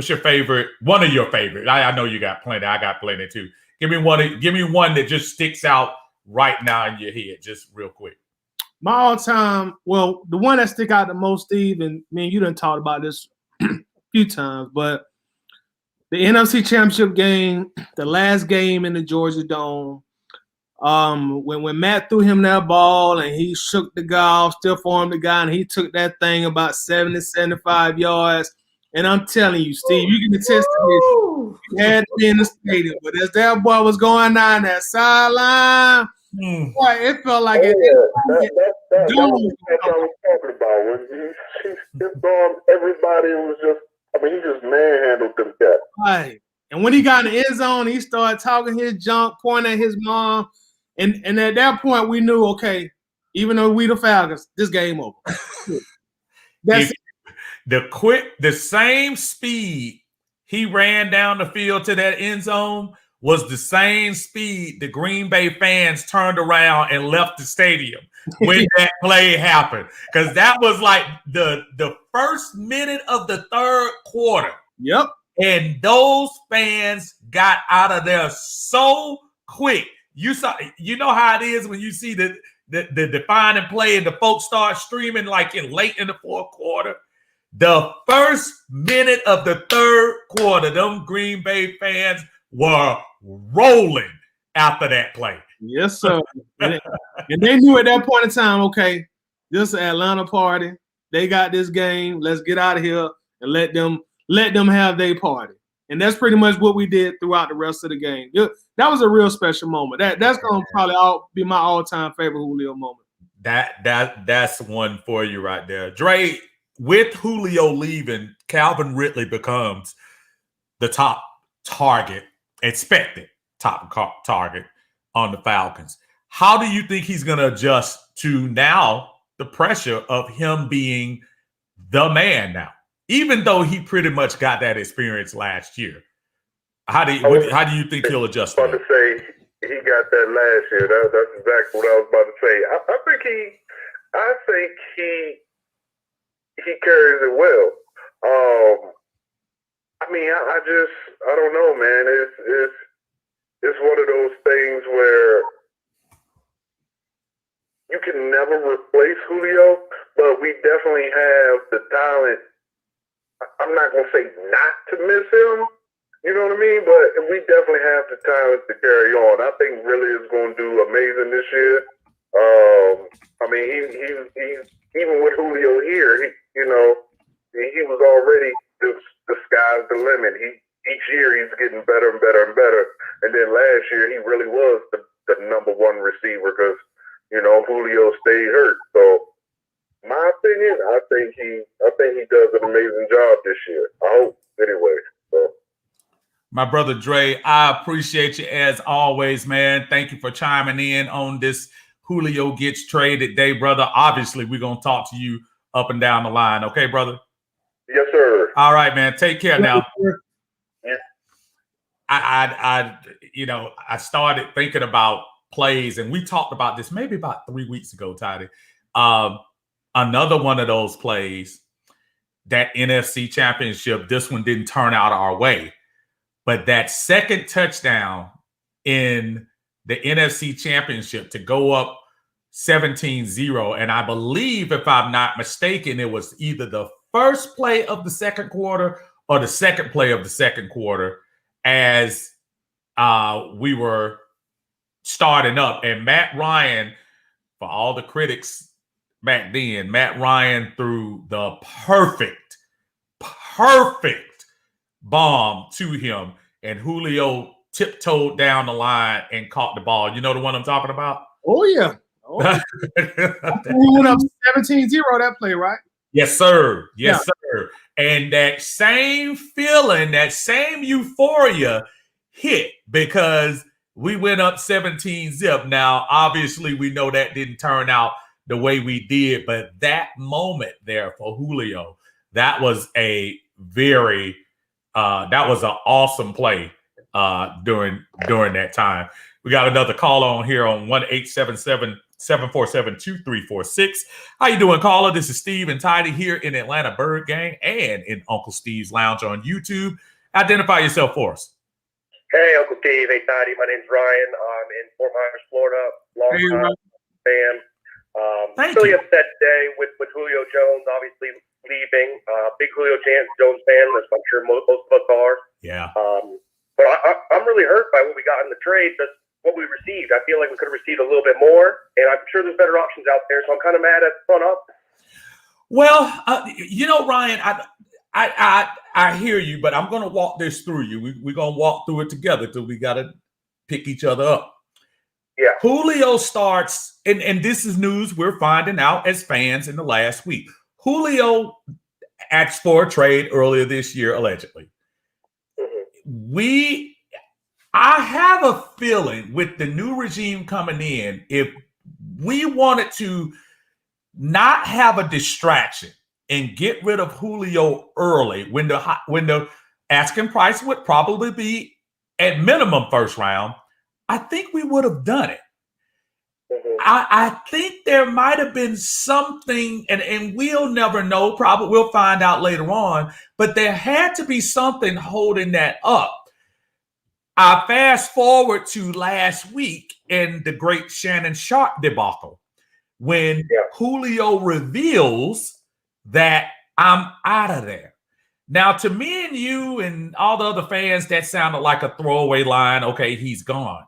favorite? One of your favorites. I know you got plenty. I got plenty too. Give me one that just sticks out right now in your head, just real quick. My all-time, well, the one that stick out the most, Steve, and man, you done talked about this a few times, but the NFC Championship game, the last game in the Georgia Dome, when Matt threw him that ball and he shook the guy off, still formed the guy, and he took that thing about 70, 75 yards. And I'm telling you, Steve, you can attest to this. You had to be in the stadium, but as that boy was going down that sideline, boy, it felt like that was what I was talking about. When he stiffed on everybody, it was just, he just manhandled them cats. Right. And when he got in the end zone, he started talking his junk, pointing at his mom. And at that point, we knew, okay, even though we the Falcons, this game over. That's the same speed he ran down the field to that end zone was the same speed the Green Bay fans turned around and left the stadium when that play happened. Because that was like the first minute of the third quarter. Yep. And those fans got out of there so quick. You know how it is when you see the defining play and the folks start streaming like late in the fourth quarter. The first minute of the third quarter, them Green Bay fans were rolling after that play. Yes, sir. And they knew at that point in time, okay, this is an Atlanta party. They got this game. Let's get out of here and let them have their party. And that's pretty much what we did throughout the rest of the game. That was a real special moment. That's gonna probably be my all-time favorite Julio moment. That's one for you right there. Dre, with Julio leaving, Calvin Ridley becomes the top target, expected top target on the Falcons. How do you think he's going to adjust to now the pressure of him being the man now, even though he pretty much got that experience last year? How do you think he'll adjust? I was about to say he got that last year. That's exactly what I was about to say. I think he carries it well. I don't know, man. It's one of those things where you can never replace Julio, but we definitely have the talent I'm not gonna say not to miss him. You know what I mean? But we definitely have the talent to carry on. I think really is going to do amazing this year. I mean, he even with Julio here, he was already the sky's the limit. Each year he's getting better and better and better. And then last year he really was the number one receiver because Julio stayed hurt. So my opinion, I think he does an amazing job this year. I hope anyway. So. My brother Dre, I appreciate you as always, man. Thank you for chiming in on this Julio gets traded day, brother. Obviously, we're going to talk to you up and down the line. Okay, brother? Yes, sir. All right, man. Take care now. Yeah. I started thinking about plays, and we talked about this maybe about 3 weeks ago, Toddy. Another one of those plays, that NFC Championship, this one didn't turn out our way. But that second touchdown in the NFC Championship to go up 17-0, and I believe, if I'm not mistaken, it was either the first play of the second quarter or the second play of the second quarter as we were starting up. And Matt Ryan, for all the critics back then, Matt Ryan threw the perfect bomb to him, and Julio tiptoed down the line and caught the ball. You know the one I'm talking about? Oh, yeah. We went up 17-0 that play, right? Yes, sir. Yes, sir. And that same feeling, that same euphoria hit because we went up 17-0. Now, obviously, we know that didn't turn out the way we did, but that moment there for Julio, that was a very that was an awesome play during that time. We got another caller on here on 1-877-747-2346. How you doing, caller? This is Steve and Tidy here in Atlanta Bird Gang and in Uncle Steve's Lounge on YouTube. Identify yourself for us. Hey, Uncle Steve. Hey, Tidy. My name's Ryan. I'm in Fort Myers, Florida. Long-time fan. Really upset today with Julio Jones obviously leaving. Big Julio Jones fan, as I'm sure most of us are. Yeah. But I'm really hurt by what we got in the trade. That's what we received. I feel like we could have received a little bit more, and I'm sure there's better options out there. So I'm kind of mad at the front office. Well, Ryan, I hear you, but I'm going to walk this through you. We're going to walk through it together till we got to pick each other up. Yeah. Julio starts, and this is news we're finding out as fans in the last week. Julio asked for a trade earlier this year, allegedly. Mm-hmm. I have a feeling with the new regime coming in, if we wanted to not have a distraction and get rid of Julio early, when the asking price would probably be at minimum first round, I think we would have done it. Mm-hmm. I think there might have been something, and we'll never know. Probably we'll find out later on, but there had to be something holding that up. I fast forward to last week in the great Shannon Sharp debacle, when Julio reveals that I'm out of there. Now, to me and you and all the other fans, that sounded like a throwaway line. Okay, he's gone.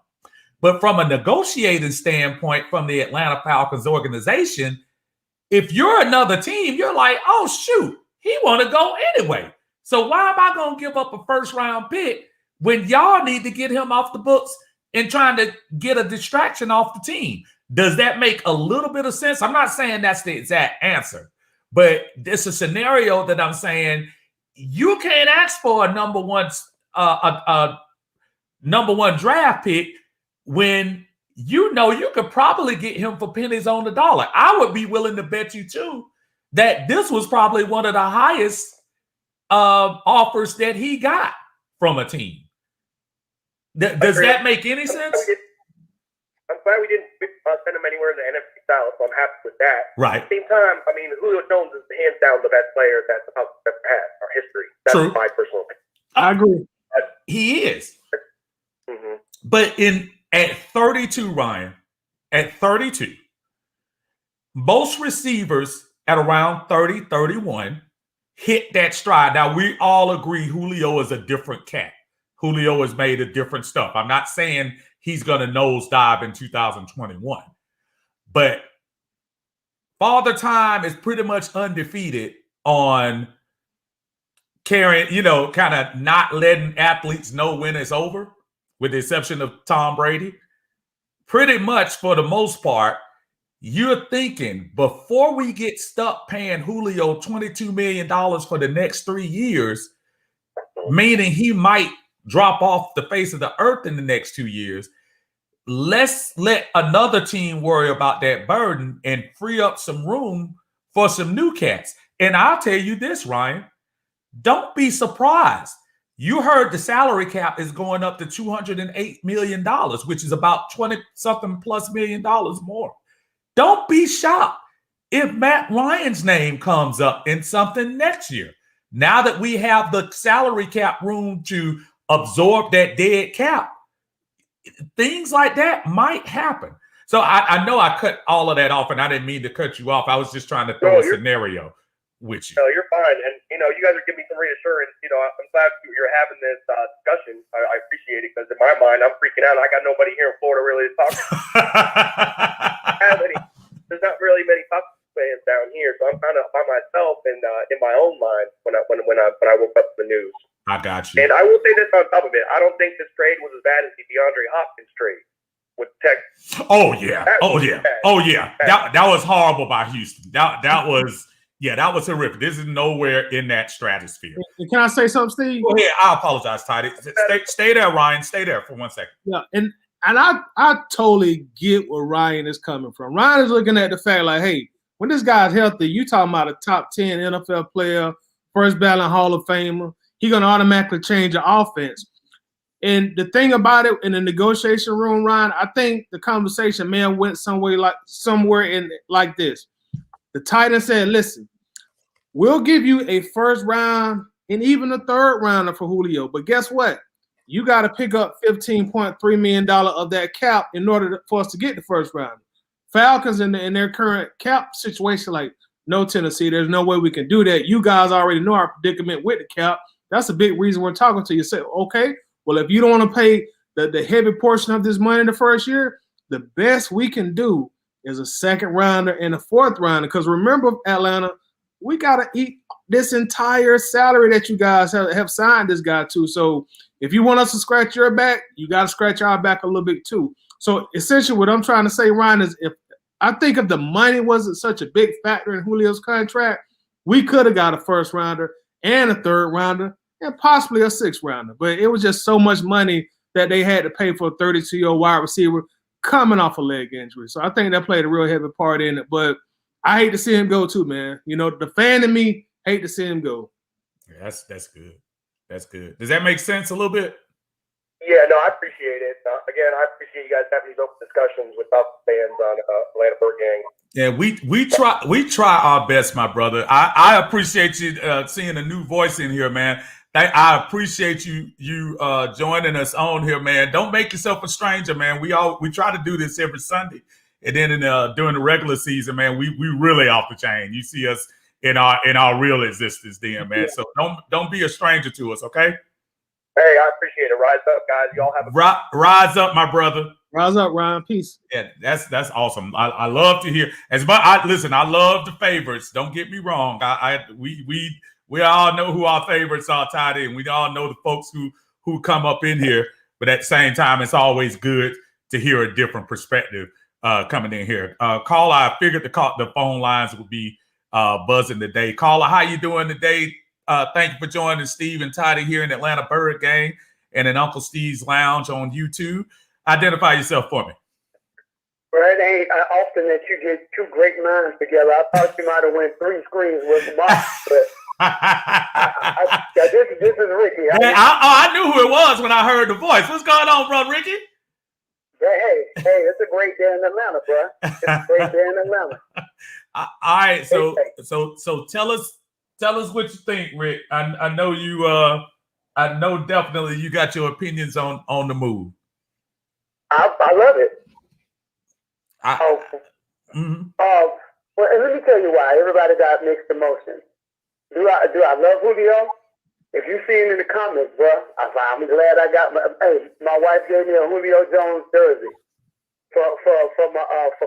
But from a negotiating standpoint, from the Atlanta Falcons organization, if you're another team, you're like, oh, shoot, he want to go anyway. So why am I going to give up a first-round pick when y'all need to get him off the books and trying to get a distraction off the team? Does that make a little bit of sense? I'm not saying that's the exact answer, but it's a scenario that I'm saying you can't ask for a number one draft pick when you know you could probably get him for pennies on the dollar. I would be willing to bet you too that this was probably one of the highest offers that he got from a team. Does that make any sense? I'm glad we didn't send him anywhere in the NFC South, so I'm happy with that. Right. At the same time, I mean, Julio Jones is hands down the best player that's ever had our history. That's True. my personal opinion. I agree. He is. Mm-hmm. But at 32, Ryan, at 32, most receivers at around 30, 31 hit that stride. Now, we all agree Julio is a different cat. Julio has made a different stuff. I'm not saying he's going to nosedive in 2021, but Father Time is pretty much undefeated on carrying, kind of not letting athletes know when it's over, with the exception of Tom Brady. Pretty much for the most part, you're thinking before we get stuck paying Julio $22 million for the next 3 years, meaning he might drop off the face of the earth in the next 2 years, let's let another team worry about that burden and free up some room for some new cats. And I'll tell you this, Ryan, don't be surprised. You heard the salary cap is going up to $208 million, which is about 20-something plus million dollars more. Don't be shocked if Matt Ryan's name comes up in something next year. Now that we have the salary cap room to absorb that dead cap, things like that might happen. So I know I cut all of that off, and I didn't mean to cut you off. I was just trying to throw a scenario with you. No, you're fine. And, you guys are giving me some reassurance. I'm glad you're having this discussion. I appreciate it, because in my mind, I'm freaking out. I got nobody here in Florida really to talk to. There's not really many Falcons fans down here, so I'm kind of by myself and in my own mind when I woke up to the news. I got you. And I will say this on top of it: I don't think this trade was as bad as the DeAndre Hopkins trade with Texas. Oh yeah, That was horrible by Houston. That was. Yeah, that was horrific. This is nowhere in that stratosphere. Can I say something, Steve? Go ahead. I apologize, Toddy. Stay there, Ryan. Stay there for 1 second. Yeah, and I totally get where Ryan is coming from. Ryan is looking at the fact like, hey, when this guy's healthy, you talking about a top 10 NFL player, first ballot Hall of Famer. He's going to automatically change your offense. And the thing about it in the negotiation room, Ryan, I think the conversation may have went somewhere in like this. The Titans said, listen, we'll give you a first round and even a third rounder for Julio. But guess what? You got to pick up $15.3 million of that cap in order for us to get the first round. Falcons in their current cap situation, like, no, Tennessee, there's no way we can do that. You guys already know our predicament with the cap. That's a big reason we're talking to you. Say, okay, well, if you don't want to pay the heavy portion of this money in the first year, the best we can do is a second rounder and a fourth rounder. Because remember, Atlanta, we got to eat this entire salary that you guys have signed this guy to. So if you want us to scratch your back, you got to scratch our back a little bit too. So essentially what I'm trying to say, Ryan, is if the money wasn't such a big factor in Julio's contract, we could have got a first rounder and a third rounder and possibly a sixth rounder. But it was just so much money that they had to pay for a 32-year-old wide receiver coming off a leg injury. So I think that played a real heavy part in it. But I hate to see him go too, man. The fan in me hate to see him go. Yeah, that's good. That's good. Does that make sense a little bit? Yeah, no, I appreciate it. Again, I appreciate you guys having these open discussions with Falcons fans on Atlanta Bird Gang. Yeah, we try our best, my brother. I appreciate you seeing a new voice in here, man. I appreciate you joining us on here, man. Don't make yourself a stranger, man. We try to do this every Sunday, and then during the regular season, man, we really off the chain. You see us in our real existence, then, man. So don't be a stranger to us, okay? Hey, I appreciate it. Rise up, guys. Y'all have a rise up, my brother. Rise up, Ryan. Peace. Yeah, that's awesome. I love to hear. I love the favorites. Don't get me wrong. We all know who our favorites are, Toddy, and we all know the folks who come up in here. But at the same time, it's always good to hear a different perspective coming in here. Caller, I figured the phone lines would be buzzing today. Caller, how you doing today? Thank you for joining Steve and Toddy here in Atlanta Bird Gang and in Uncle Steve's Lounge on YouTube. Identify yourself for me. Well, it ain't often that you get two great minds together. I thought you might have went 3 screens with the box, but this is Ricky. I knew who it was when I heard the voice. What's going on, bro, Ricky? Hey, it's a great day in Atlanta, bro. It's a great day in Atlanta. All right, so tell us what you think, Rick. I know you. I know definitely you got your opinions on the move. I love it. Mm-hmm. Well, and let me tell you why. Everybody got mixed emotions. Do I love Julio? If you see him in the comments, bro, I'm glad I got my wife gave me a Julio Jones jersey for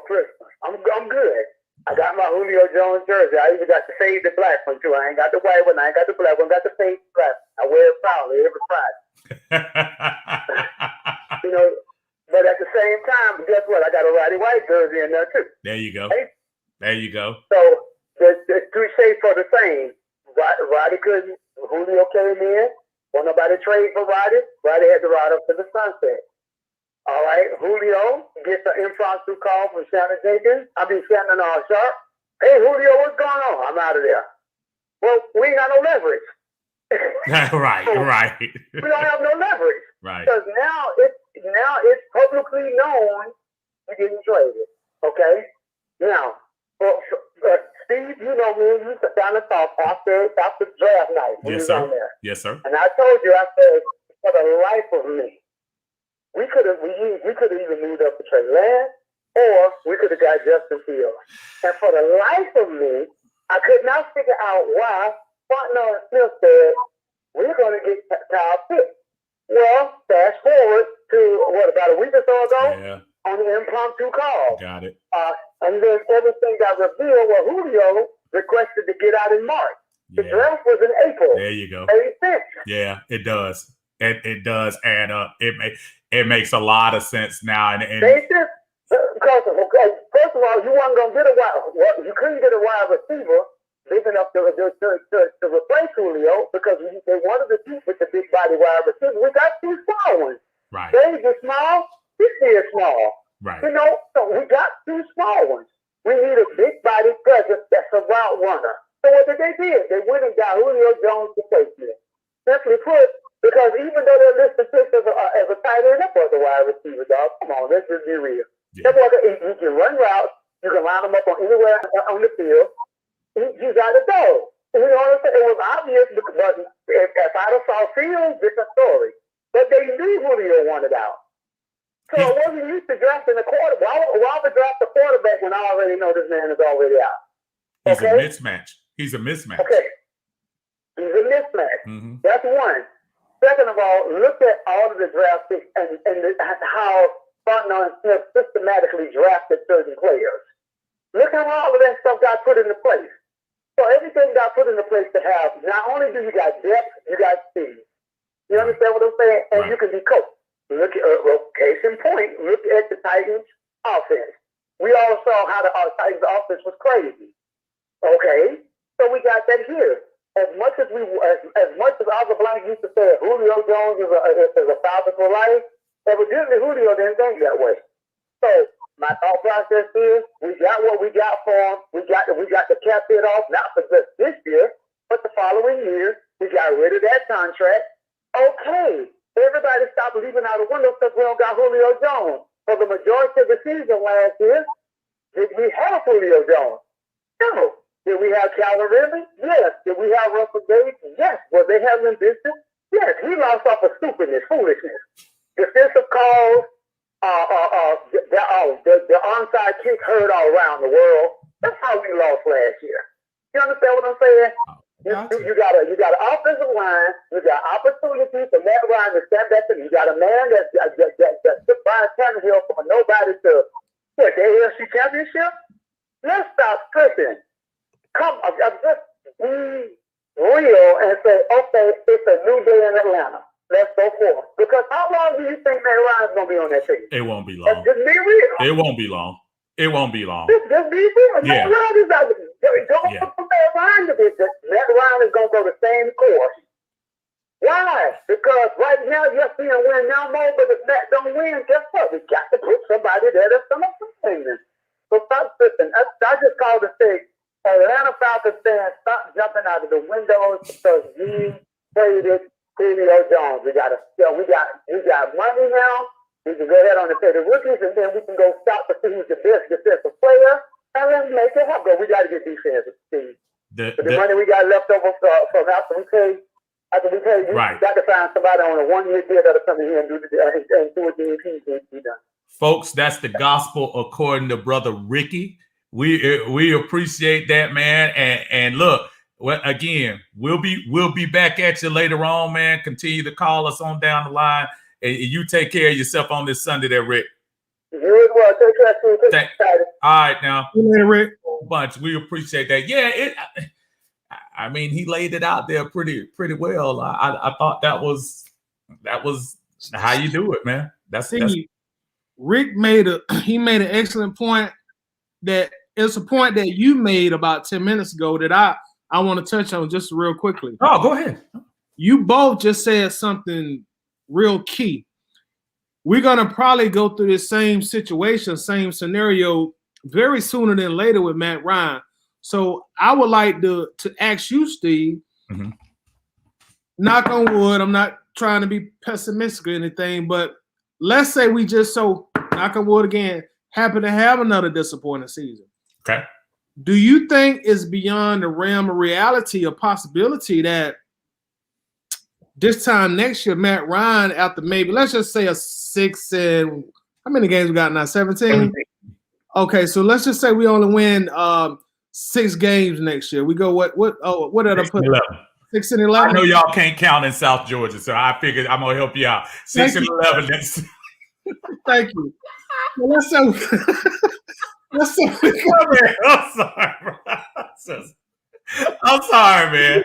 Christmas. I'm good. I got my Julio Jones jersey. I even got the fade the black one too. I ain't got the white one. I ain't got the black one. I got the fade black. I wear it proudly every Friday. You know, but at the same time, guess what? I got a Roddy White jersey in there too. There you go. Hey? There you go. So the cliche for the same. Roddy couldn't. Julio came in. Won't nobody trade for Roddy. Roddy had to ride up to the sunset. All right, Julio gets an impromptu call from Shannon Sharp. Hey, Julio, what's going on? I'm out of there. Well, we ain't got no leverage. Right. We don't have no leverage. Right. Because now it's publicly known you're getting traded. Okay? Now, Steve, you know me, you sit down and talk after draft night. Yes, sir. On there. Yes, sir. And I told you, I said, for the life of me, we could have even moved up to Trey Lance, or we could have got Justin Fields. And for the life of me, I could not figure out why Fontenot and Smith said, we're going to get Kyle Pitts. Well, fast forward to, about a week or so ago, on the impromptu call. Got it. And then everything got revealed where Julio requested to get out in March. The draft was in April. There you go. 86. Yeah, it does. It does add up. It makes a lot of sense now. And they just, because first of all, you weren't gonna get you couldn't get a wide receiver big enough to replace Julio because they wanted to keep with the big body wide receiver. We got two small ones. Right. Dave is small. This is small. Right. You know, so we got two small ones. We need a big body presence that's a route runner. So what did? They went and got Julio Jones replacement. Simply put, because even though they're listed as a tight end, that was a wide receiver, dog. Come on, let's just be real. Yeah. That boy, you can run routes. You can line them up on anywhere on the field. You got to go. You know what I'm saying? It was obvious, but if I'd have saw Fields, different story. But they knew Julio wanted out. So it wasn't used to drafting a quarterback. Why would draft a quarterback when I already know this man is already out? He's a mismatch. He's a mismatch. Okay. He's a mismatch. Mm-hmm. That's one. Second of all, look at all of the draft picks and how Fontenot and Smith systematically drafted certain players. Look how all of that stuff got put into place. So everything got put into place to have, not only do you got depth, you got speed. You understand what I'm saying? And you can be coached. Look at, case in point, look at the Titans offense. We all saw how the Titans offense was crazy. Okay? So we got that here. As much as Oliver Blank used to say Julio Jones is a Falcon for life, evidently Julio didn't think that way. So my thought process is we got what we got for him. We got the cap hit off, not for just this year, but the following year. We got rid of that contract. Okay. Everybody stopped leaving out the window because we don't got Julio Jones. For the majority of the season last year, did we have Julio Jones? No. Did we have Calvin Ridley? Yes. Did we have Russell Gage? Yes. Was they having business? Yes. He lost off of stupidness, foolishness. Defensive calls, the onside kick heard all around the world. That's how we lost last year. You understand what I'm saying? You got an offensive line. You got opportunity for Matt Ryan to stand back, and you got a man that took Brian Tannehill from a nobody to the AFC Championship. Let's stop tripping. Come, just be real and say, okay, it's a new day in Atlanta. Let's go forward. Because how long do you think Matt Ryan's going to be on that team? It won't be long. Just be real. It won't be long. It won't be long. Just be real. Yeah. Matt Ryan is out. Don't put Matt Ryan to this. Matt Ryan is going to go the same course. Why? Because right now, yes, we can win now more, but if Matt don't win, guess what? We got to put somebody there that's going to win this. So stop tripping. I just called to say, Atlanta Falcons fans, stop jumping out of the windows because we traded Julio Jones. We got money now. We can go ahead on and pay the rookies, and then we can go stop to see who's the best defensive player, and let's make it happen. We got to get defense, Steve. The money we got left over from after we pay, we got to find somebody on a 1-year deal that'll come in here and do what they need to be done. Folks, that's the gospel according to Brother Ricky. We appreciate that, man. And look, Well, again, we'll be back at you later on, man. Continue to call us on down the line, and you take care of yourself on this Sunday, there, Rick. You as well. Take care. All right, now, Rick. Bunch, we appreciate that. Yeah, I mean, he laid it out there pretty well. I thought that was how you do it, man. That's Rick made an excellent point. That it's a point that you made about 10 minutes ago that I want to touch on just real quickly. Oh, go ahead. You both just said something real key. We're gonna probably go through this same situation, same scenario very sooner than later with Matt Ryan. So I would like to ask you, Steve, knock on wood, I'm not trying to be pessimistic or anything, but let's say we just knock on wood again, happen to have another disappointing season. Okay. Do you think it's beyond the realm of reality or possibility that this time next year, Matt Ryan, after maybe, let's just say a 6 and how many games we got now? 17? Okay, so let's just say we only win 6 games next year. We go what did I put? 6 and 11. I know y'all can't count in South Georgia, so I figured I'm gonna help you out. 6 and 11. Thank you. Well, let's say I'm sorry, bro. I'm sorry, man.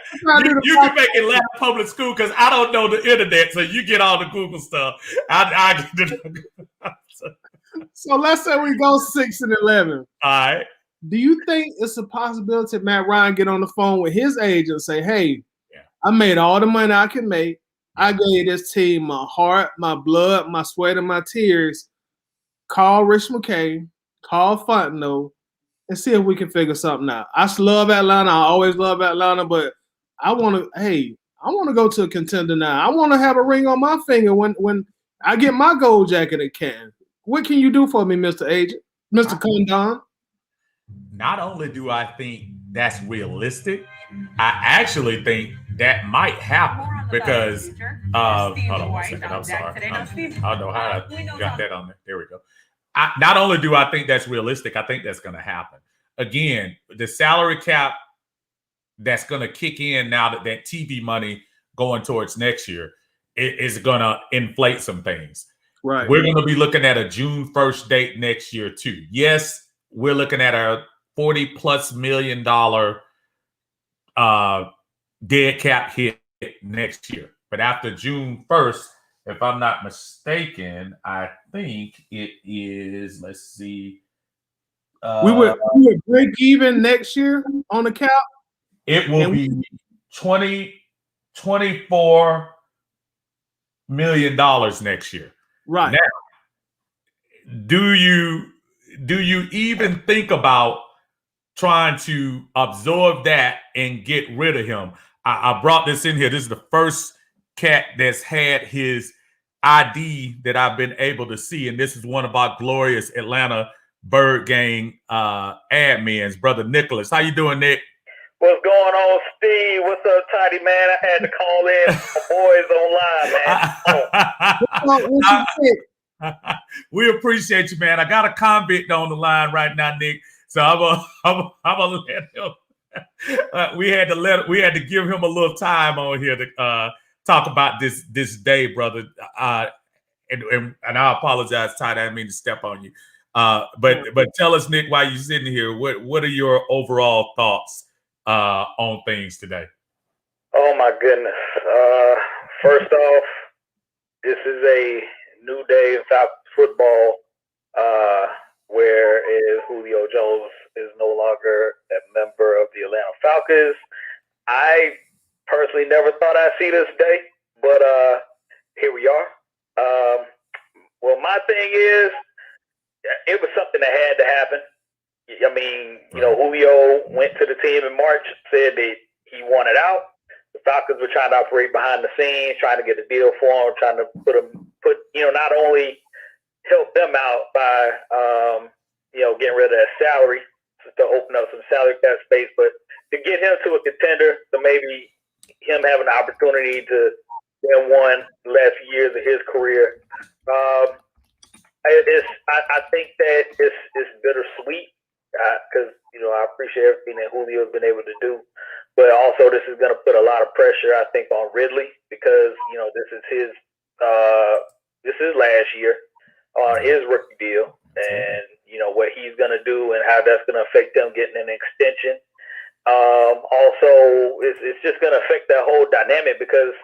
You can make Atlanta public school because I don't know the internet, so you get all the Google stuff. So let's say we go 6 and 11. All right. Do you think it's a possibility Matt Ryan get on the phone with his agent and say, "Hey, I made all the money I can make. I gave this team my heart, my blood, my sweat, and my tears. Call Rich McKay, call Fontenot, and see if we can figure something out. I love Atlanta. I always love Atlanta, but I want to go to a contender now. I want to have a ring on my finger when I get my gold jacket at Canton. What can you do for me, Mr. Agent, Mr. Condon?" Not only do I think that's realistic, I actually think that might happen because hold on one second. I'm sorry. I don't know how I got that on there. There we go. Not only do I think that's realistic, I think that's going to happen. Again, the salary cap that's going to kick in now that TV money going towards next year is going to inflate some things. Right. We're going to be looking at a June 1st date next year too. Yes, we're looking at a $40+ million dead cap hit next year. But after June 1st, if I'm not mistaken, I think it is, let's see. We would break even next year on the cap. It will be $24 million next year. Right. Now, do you even think about trying to absorb that and get rid of him? I brought this in here. This is the first cat that's had his ID that I've been able to see, and this is one of our glorious Atlanta Bird Gang admins, Brother Nicholas. How you doing, Nick? What's going on, Steve? What's up, Tidy man? I had to call in. My boys online, man. We appreciate you, man. I got a convict on the line right now, Nick. So I'm gonna let him. We had to give him a little time on here to talk about this day, brother. And I apologize, Ty. I didn't mean to step on you. But tell us, Nick, while you're sitting here, what are your overall thoughts on things today? Oh my goodness. First off, this is a new day in Falcons football, whereas Julio Jones is no longer a member of the Atlanta Falcons. I personally never thought I'd see this day, but here we are. Well, my thing is, it was something that had to happen. I mean, Julio went to the team in March, said that he wanted out. The Falcons were trying to operate behind the scenes, trying to get a deal for him, trying to put not only help them out by, getting rid of that salary to open up some salary cap space, but to get him to a contender, so maybe him having an opportunity to win one the last few years of his career. I think that it's bittersweet. because I appreciate everything that Julio's been able to do, but also this is going to put a lot of pressure, I think, on Ridley because this is his last year on his rookie deal, and what he's going to do and how that's going to affect them getting an extension. Also, it's just going to affect that whole dynamic because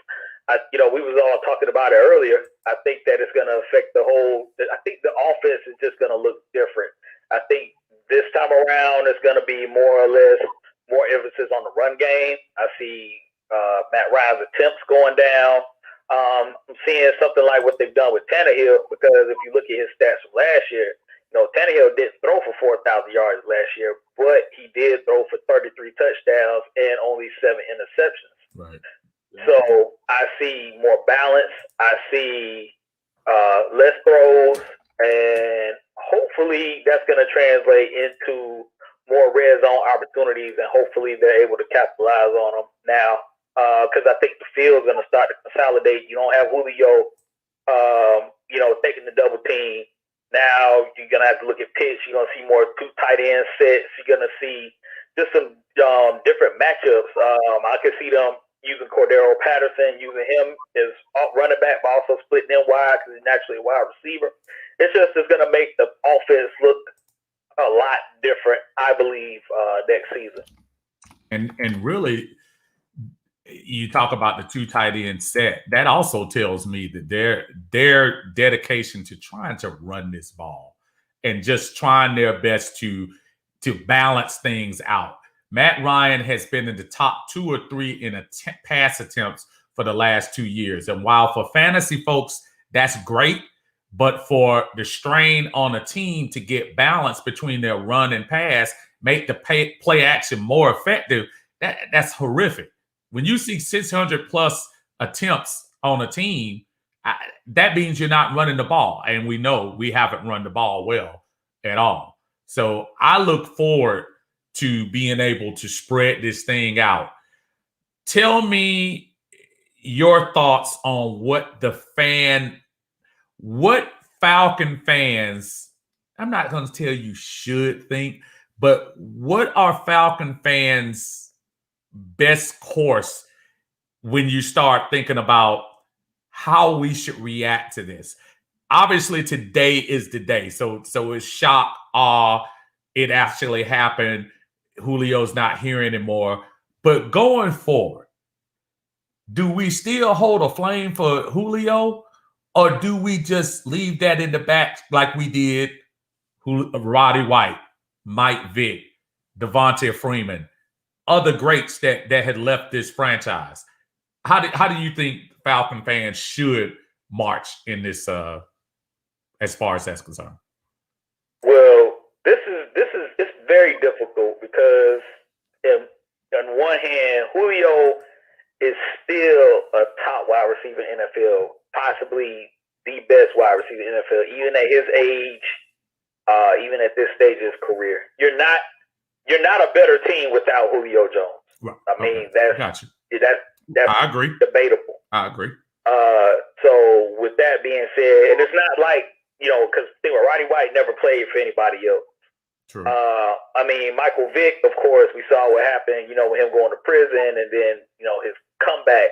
we was all talking about it earlier. I think that it's going to affect I think the offense is just going to look different. I think this time around it's going to be more or less more emphasis on the run game. I see Matt Ryan's attempts going down. I'm seeing something like what they've done with Tannehill because if you look at his stats from last year, Tannehill didn't throw for 4,000 yards last year, but he did throw for 33 touchdowns and only 7 interceptions. Right. So I see more balance. I see less throws, and hopefully that's going to translate into more red zone opportunities, and hopefully they're able to capitalize on them now because I think the field's going to start to consolidate. You don't have Julio, taking the double team. Now you're going to have to look at pitch. You're going to see more 2 tight end sets. You're going to see just some different matchups. I could see them using Cordero Patterson, using him as running back, but also splitting him wide because he's naturally a wide receiver. It's going to make the offense look a lot different, I believe, next season. And really, you talk about the 2 tight end set. That also tells me that their dedication to trying to run this ball and just trying their best to balance things out. Matt Ryan has been in the top 2 or 3 in pass attempts for the last 2 years. And while for fantasy folks, that's great, but for the strain on a team to get balance between their run and pass, make the play action more effective, that's horrific. When you see 600 plus attempts on a team, that means you're not running the ball. And we know we haven't run the ball well at all. So I look forward to being able to spread this thing out. Tell me your thoughts on what Falcon fans, I'm not going to tell you should think, but what are Falcon fans' best course when you start thinking about how we should react to this? Obviously, today is the day. So it's shock, awe, it actually happened. Julio's not here anymore. But going forward, do we still hold a flame for Julio, or do we just leave that in the back like we did Roddy White, Mike Vick, Devontae Freeman, other greats that had left this franchise? How do you think Falcon fans should march in this as far as that's concerned? Well, it's very difficult because on one hand, Julio is still a top wide receiver in the NFL, possibly the best wide receiver in the NFL, even at his age, even at this stage of his career. You're not a better team without Julio Jones. Right. I mean, that's I agree. Debatable. I agree. So with that being said, and it's not like, because Roddy White never played for anybody else. True. I mean, Michael Vick, of course, we saw what happened, with him going to prison and then, his comeback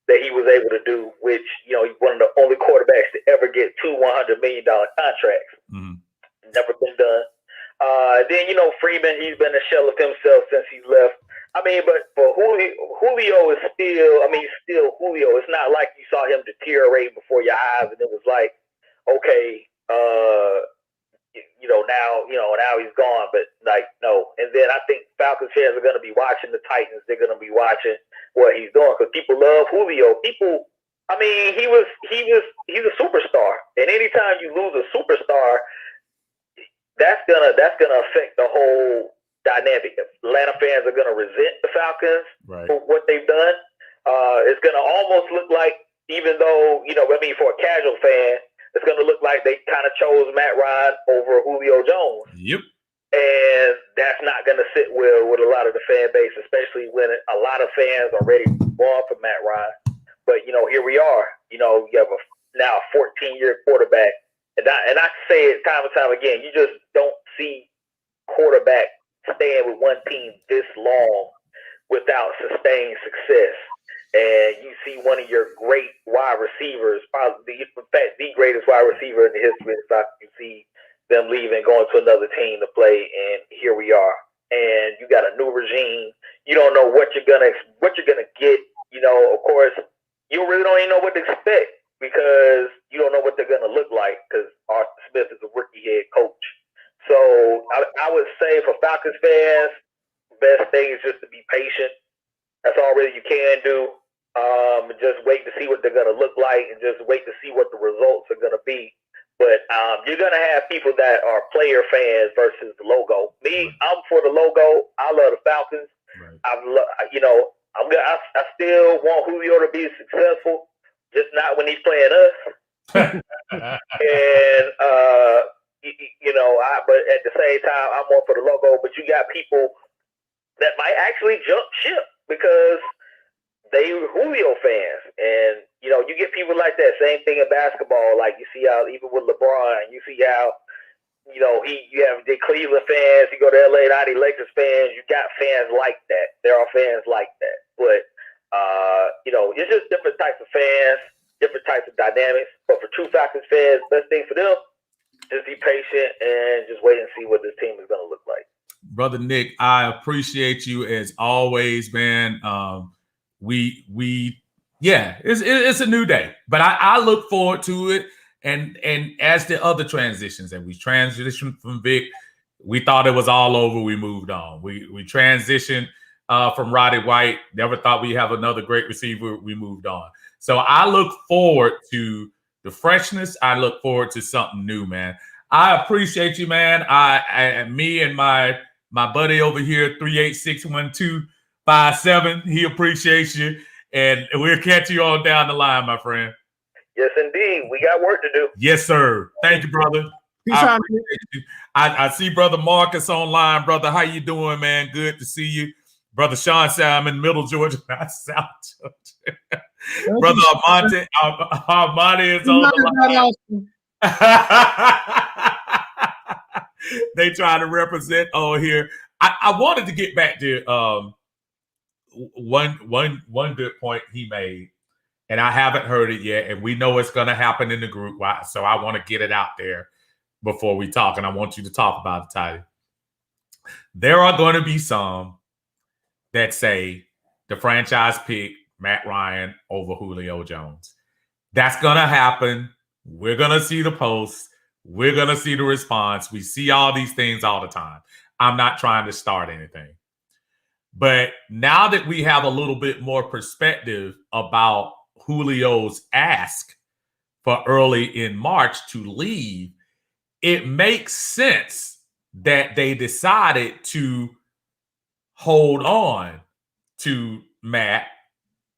that he was able to do, which, he's one of the only quarterbacks to ever get 2 $100 million contracts. Mm-hmm. Never been done. Then, Freeman, he's been a shell of himself since he left. I mean, but for Julio is still Julio. It's not like you saw him deteriorate before your eyes and it was like, okay, now he's gone, but like, no. And then I think Falcons fans are going to be watching the Titans. They're going to be watching what he's doing because people love Julio. He's a superstar. And anytime you lose a superstar, that's gonna affect the whole dynamic. Atlanta fans are gonna resent the Falcons for what they've done. It's gonna almost look like, even though, for a casual fan, it's gonna look like they kind of chose Matt Ryan over Julio Jones. Yep. And that's not gonna sit well with a lot of the fan base, especially when a lot of fans are ready to go on for Matt Ryan. But here we are. You have now a 14-year quarterback. And I say it time and time again, you just don't see quarterback staying with one team this long without sustained success. And you see one of your great wide receivers, probably in fact the greatest wide receiver in the history of the Falcons, you see them leaving, going to another team to play, and here we are. And you got a new regime. You don't know what you're gonna get. You know, of course, you really don't even know what to expect because you don't know what they're gonna look like because Arthur Smith is a rookie head coach. So I would say for Falcons fans, best thing is just to be patient. That's all really you can do. Just wait to see what they're gonna look like, and just wait to see what the results are gonna be. But you're gonna have people that are player fans versus the logo. Me, I'm for the logo. I love the Falcons. Right. I still want Julio to be successful, just not when he's playing us. And but at the same time, I'm more for the logo. But you got people that might actually jump ship because they were Julio fans, and you get people like that. Same thing in basketball. Like you see how even with LeBron, you see how you have the Cleveland fans. You go to LA, the Lakers fans. You got fans like that. There are fans like that, but it's just different types of fans, different types of dynamics. But for true Falcons fans, best thing for them, just be patient and just wait and see what this team is going to look like. Brother Nick, I appreciate you as always, man. It's a new day, but I look forward to it. And as the other transitions, and we transitioned from Vic, we thought it was all over. We moved on. We transitioned from Roddy White. Never thought we'd have another great receiver. We moved on. So I look forward to the freshness. I look forward to something new, man. I appreciate you, man. Me and my buddy over here, 3861257, he appreciates you. And we'll catch you all down the line, my friend. Yes, indeed. We got work to do. Yes, sir. Thank you, brother. I appreciate you. I see Brother Marcus online. Brother, how you doing, man? Good to see you. Brother Sean said I'm in Middle Georgia, not South Georgia. Brother Armani is on the line. They try to represent over here. I wanted to get back to one good point he made, and I haven't heard it yet, and we know it's going to happen in the group, so I want to get it out there before we talk, and I want you to talk about it, Toddy. There are going to be some that say the franchise pick Matt Ryan over Julio Jones. That's going to happen. We're going to see the posts. We're going to see the response. We see all these things all the time. I'm not trying to start anything. But now that we have a little bit more perspective about Julio's ask for early in March to leave, it makes sense that they decided to hold on to Matt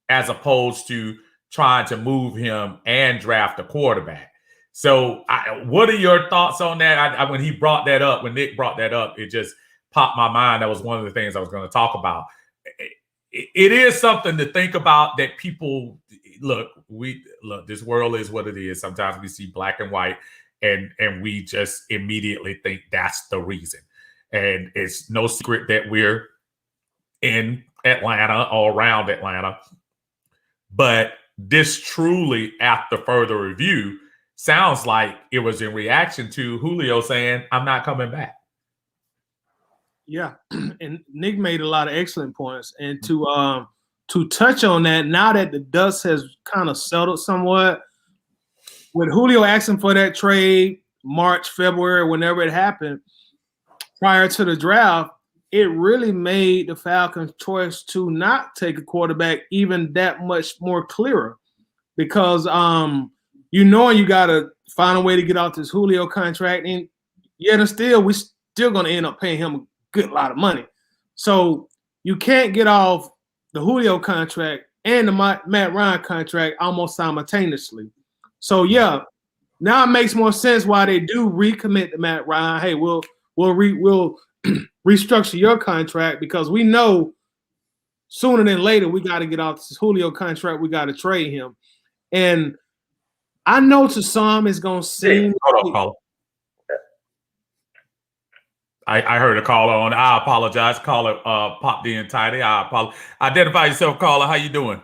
as opposed to trying to move him and draft a quarterback. So what are your thoughts on that? When Nick brought that up, it just popped my mind. That was one of the things I was going to talk about. It is something to think about that people look, this world is what it is. Sometimes we see black and white and we just immediately think that's the reason. And it's no secret that we're in Atlanta or around Atlanta. But this truly, after further review, sounds like it was in reaction to Julio saying, I'm not coming back. Yeah, and Nick made a lot of excellent points. And to touch on that, now that the dust has kind of settled somewhat, with Julio asking for that trade March, February, whenever it happened, prior to the draft, it really made the Falcons' choice to not take a quarterback even that much more clearer. Because you got to find a way to get out this Julio contract, and yet and still we're still going to end up paying him a good lot of money. So you can't get off the Julio contract and the Matt Ryan contract almost simultaneously. So yeah, now it makes more sense why they do recommit to Matt Ryan. Hey, we'll restructure your contract because we know sooner than later we got to get off this Julio contract. We got to trade him. And I know to some it's going to seem I heard a caller on. I apologize. Caller popped in tidy. I apologize. Identify yourself, caller. How you doing?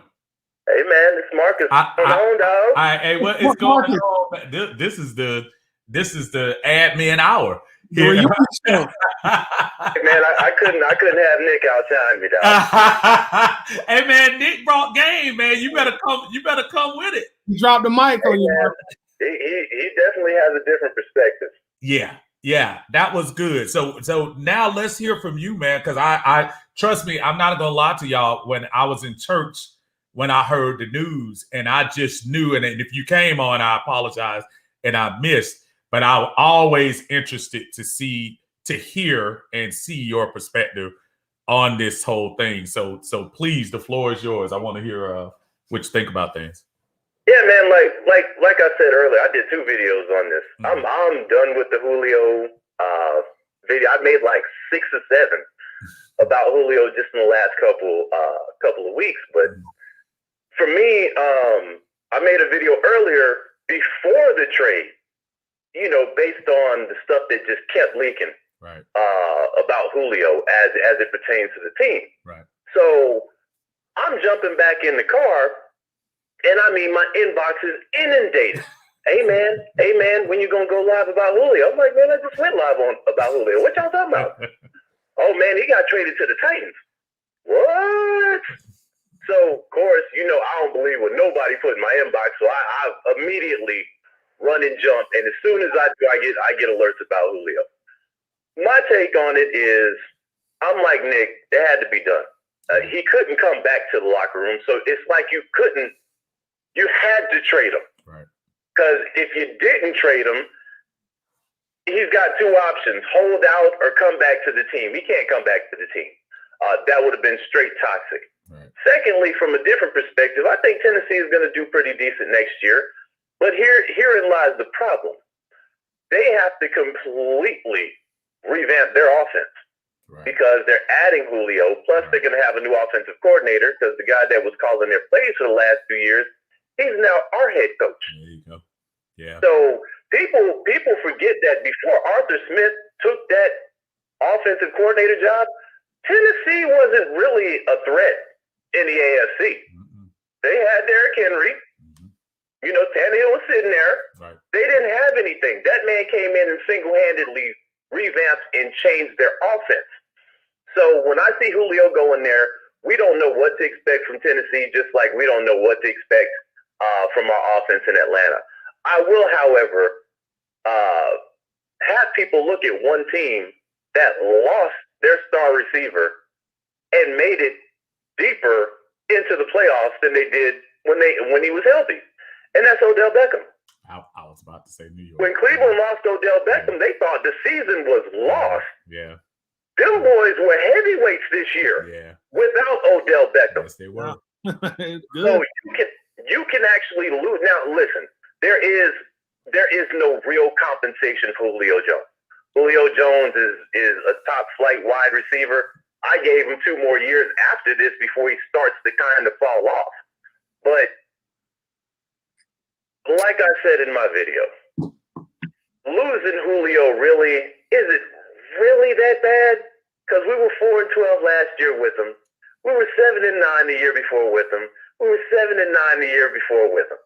Hey man, it's Marcus. Hey, what is going on? This is the admin hour. Hey man, I couldn't have Nick outshine me, dog. Hey man, Nick brought game, man. You better come with it. You dropped the mic on you. He definitely has a different perspective. Yeah, that was good. So now let's hear from you, man, because I trust me, I'm not gonna lie to y'all. When I was in church, when I heard the news, and I just knew, and if you came on, I apologize, and I missed, but I'm always interested to hear and see your perspective on this whole thing. So please, the floor is yours. I want to hear what you think about things. Yeah, man. Like I said earlier, I did 2 videos on this. Mm-hmm. I'm done with the Julio video. I made like 6 or 7 about Julio just in the last couple of weeks. But for me, I made a video earlier before the trade, based on the stuff that just kept leaking, right, about Julio as it pertains to the team. Right. So I'm jumping back in the car, and I mean, my inbox is inundated. Hey man, when you gonna go live about Julio? I'm like, man, I just went live about Julio. What y'all talking about? Oh man, he got traded to the Titans. What? So of course, I don't believe what nobody put in my inbox. So I immediately run and jump, and as soon as I do, I get alerts about Julio. My take on it is, I'm like Nick, it had to be done. He couldn't come back to the locker room, so it's like you had to trade him. Right. Because if you didn't trade him, he's got 2 options: hold out or come back to the team. He can't come back to the team. That would have been straight toxic. Right. Secondly, from a different perspective, I think Tennessee is going to do pretty decent next year. But herein lies the problem. They have to completely revamp their offense. Right. Because they're adding Julio. Plus, they're going to have a new offensive coordinator, because the guy that was calling their plays for the last 2 years, he's now our head coach. There you go. Yeah. So people forget that before Arthur Smith took that offensive coordinator job, Tennessee wasn't really a threat in the AFC. Mm-hmm. They had Derrick Henry. Tannehill was sitting there. Right. They didn't have anything. That man came in and single-handedly revamped and changed their offense. So when I see Julio going there, we don't know what to expect from Tennessee, just like we don't know what to expect from our offense in Atlanta. I will, however, have people look at one team that lost their star receiver and made it deeper into the playoffs than they did when he was healthy. And that's Odell Beckham. I was about to say New York. When Cleveland lost Odell Beckham, they thought the season was lost. Yeah. Them boys were heavyweights this year. Yeah. Without Odell Beckham. Yes, they were. So you can actually lose. Now listen, there is no real compensation for Julio Jones. Julio Jones is a top flight wide receiver. I gave him 2 more years after this before he starts to kind of fall off. But like I said in my video, losing Julio is it really that bad? Because we were 4-12 last year with him. We were 7-9 the year before with him. We were 7-9 the year before with him.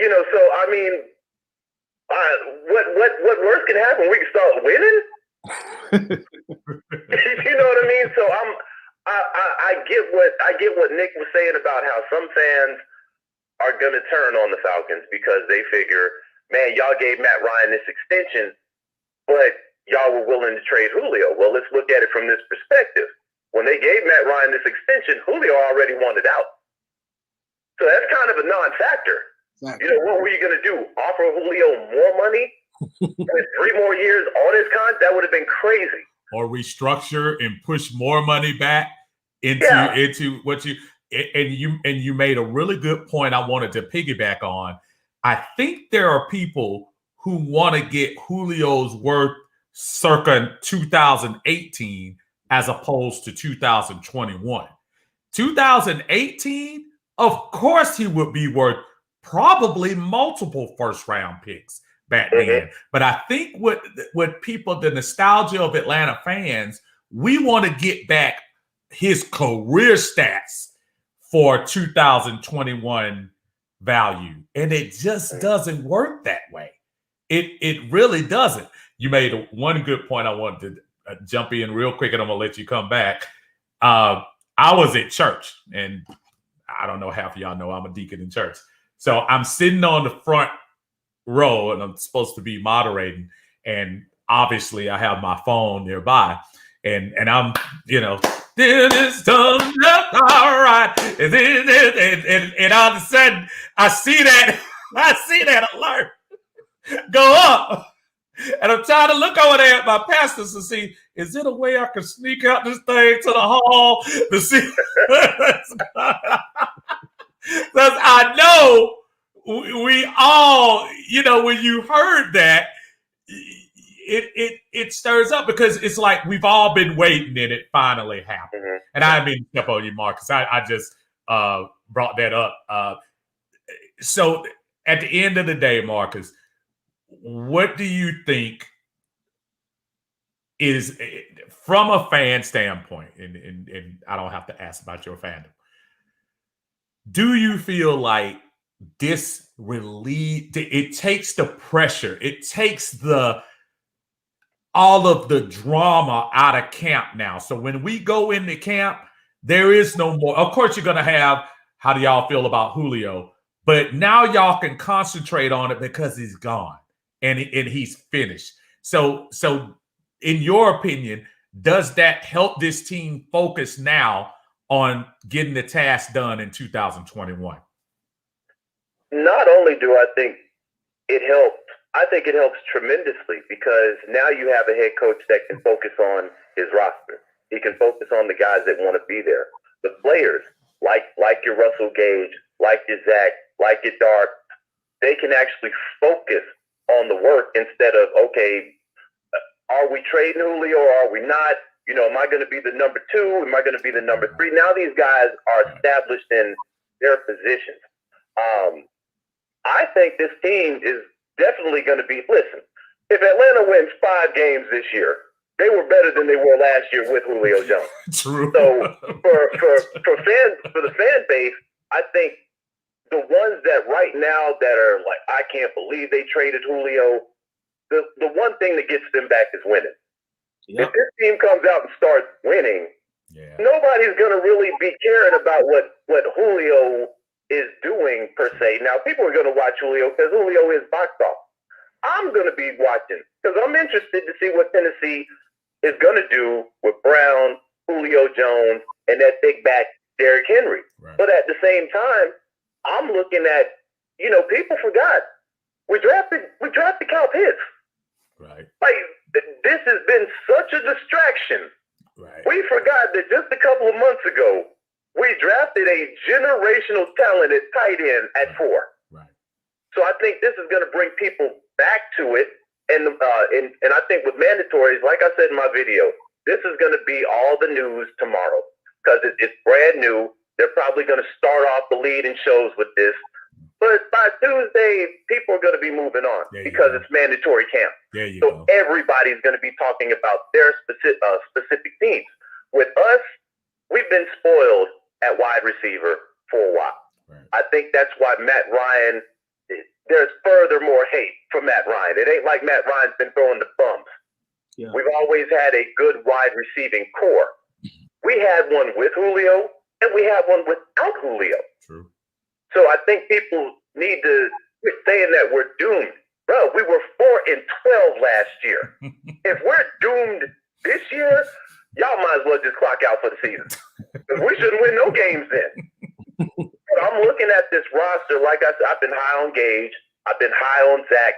So I mean, what worse can happen? We can start winning. You know what I mean? So I get what Nick was saying about how some fans are going to turn on the Falcons because they figure, man, y'all gave Matt Ryan this extension, but y'all were willing to trade Julio. Well, let's look at it from this perspective. When they gave Matt Ryan this extension, Julio already wanted out. So that's kind of a non-factor. Exactly. What were you going to do? Offer Julio more money with 3 more years on his contract? That would have been crazy. Or restructure and push more money back into what you... And you made a really good point I wanted to piggyback on. I think there are people who want to get Julio's worth circa 2018 as opposed to 2021. 2018, of course he would be worth probably multiple first-round picks back then. But I think what people, the nostalgia of Atlanta fans, we want to get back his career stats for 2021 value. And it just doesn't work that way. It really doesn't. You made one good point. I wanted to jump in real quick, and I'm going to let you come back. I was at church, and I don't know, half of y'all know I'm a deacon in church. So I'm sitting on the front row, and I'm supposed to be moderating. And obviously, I have my phone nearby. And I'm, this done all right. And all of a sudden, I see that alert go up. And I'm trying to look over there at my pastors to see, is there a way I can sneak out this thing to the hall to see? Because I know we all, when you heard that, it stirs up, because it's like we've all been waiting and it finally happened. And I didn't mean to step on you, Marcus. I just brought that up. So at the end of the day, Marcus, what do you think is, from a fan standpoint, and I don't have to ask about your fandom, do you feel like this it takes the pressure, it takes all of the drama out of camp now? So when we go into camp, there is no more. Of course, you're going to have, how do y'all feel about Julio? But now y'all can concentrate on it because he's gone and he's finished. So in your opinion, does that help this team focus now on getting the task done in 2021? Not only do I think it helps, I think it helps tremendously, because now you have a head coach that can focus on his roster. He can focus on the guys that want to be there. The players, like your Russell Gage, like your Zach, like your Dart, they can actually focus on the work instead of, okay, are we trading Julio or are we not? Am I going to be the number 2? Am I going to be the number 3? Now these guys are established in their positions. I think this team is definitely going to be, listen, if Atlanta wins 5 games this year, they were better than they were last year with Julio Jones. True. So for the fan base, I think the ones that right now that are like, I can't believe they traded Julio, the one thing that gets them back is winning. Yep. If this team comes out and starts winning, nobody's going to really be caring about what Julio is doing per se. Now, people are going to watch Julio because Julio is box office. I'm going to be watching because I'm interested to see what Tennessee is going to do with Brown, Julio Jones, and that big back Derrick Henry. Right. But at the same time, I'm looking at, people forgot we drafted Kyle Pitts. Right. Like, this has been such a distraction. Right. We forgot that just a couple of months ago, we drafted a generational talent at tight end at 4. Right. So I think this is going to bring people back to it. And I think with mandatories, like I said in my video, this is going to be all the news tomorrow because it's brand new. They're probably going to start off the lead in shows with this. But by Tuesday, people are going to be moving on because it's mandatory camp. So everybody's going to be talking about their specific teams. With us, we've been spoiled at wide receiver for a while. Right. I think that's why Matt Ryan, there's furthermore hate for Matt Ryan. It ain't like Matt Ryan's been throwing the bumps. Yeah. We've always had a good wide receiving core. We had one with Julio, and we had one without Julio. True. So I think people need to quit saying that we're doomed. Bro, we were 4-12 last year. If we're doomed this year, y'all might as well just clock out for the season. Because we shouldn't win no games then. But I'm looking at this roster, like I said, I've been high on Gage. I've been high on Zach.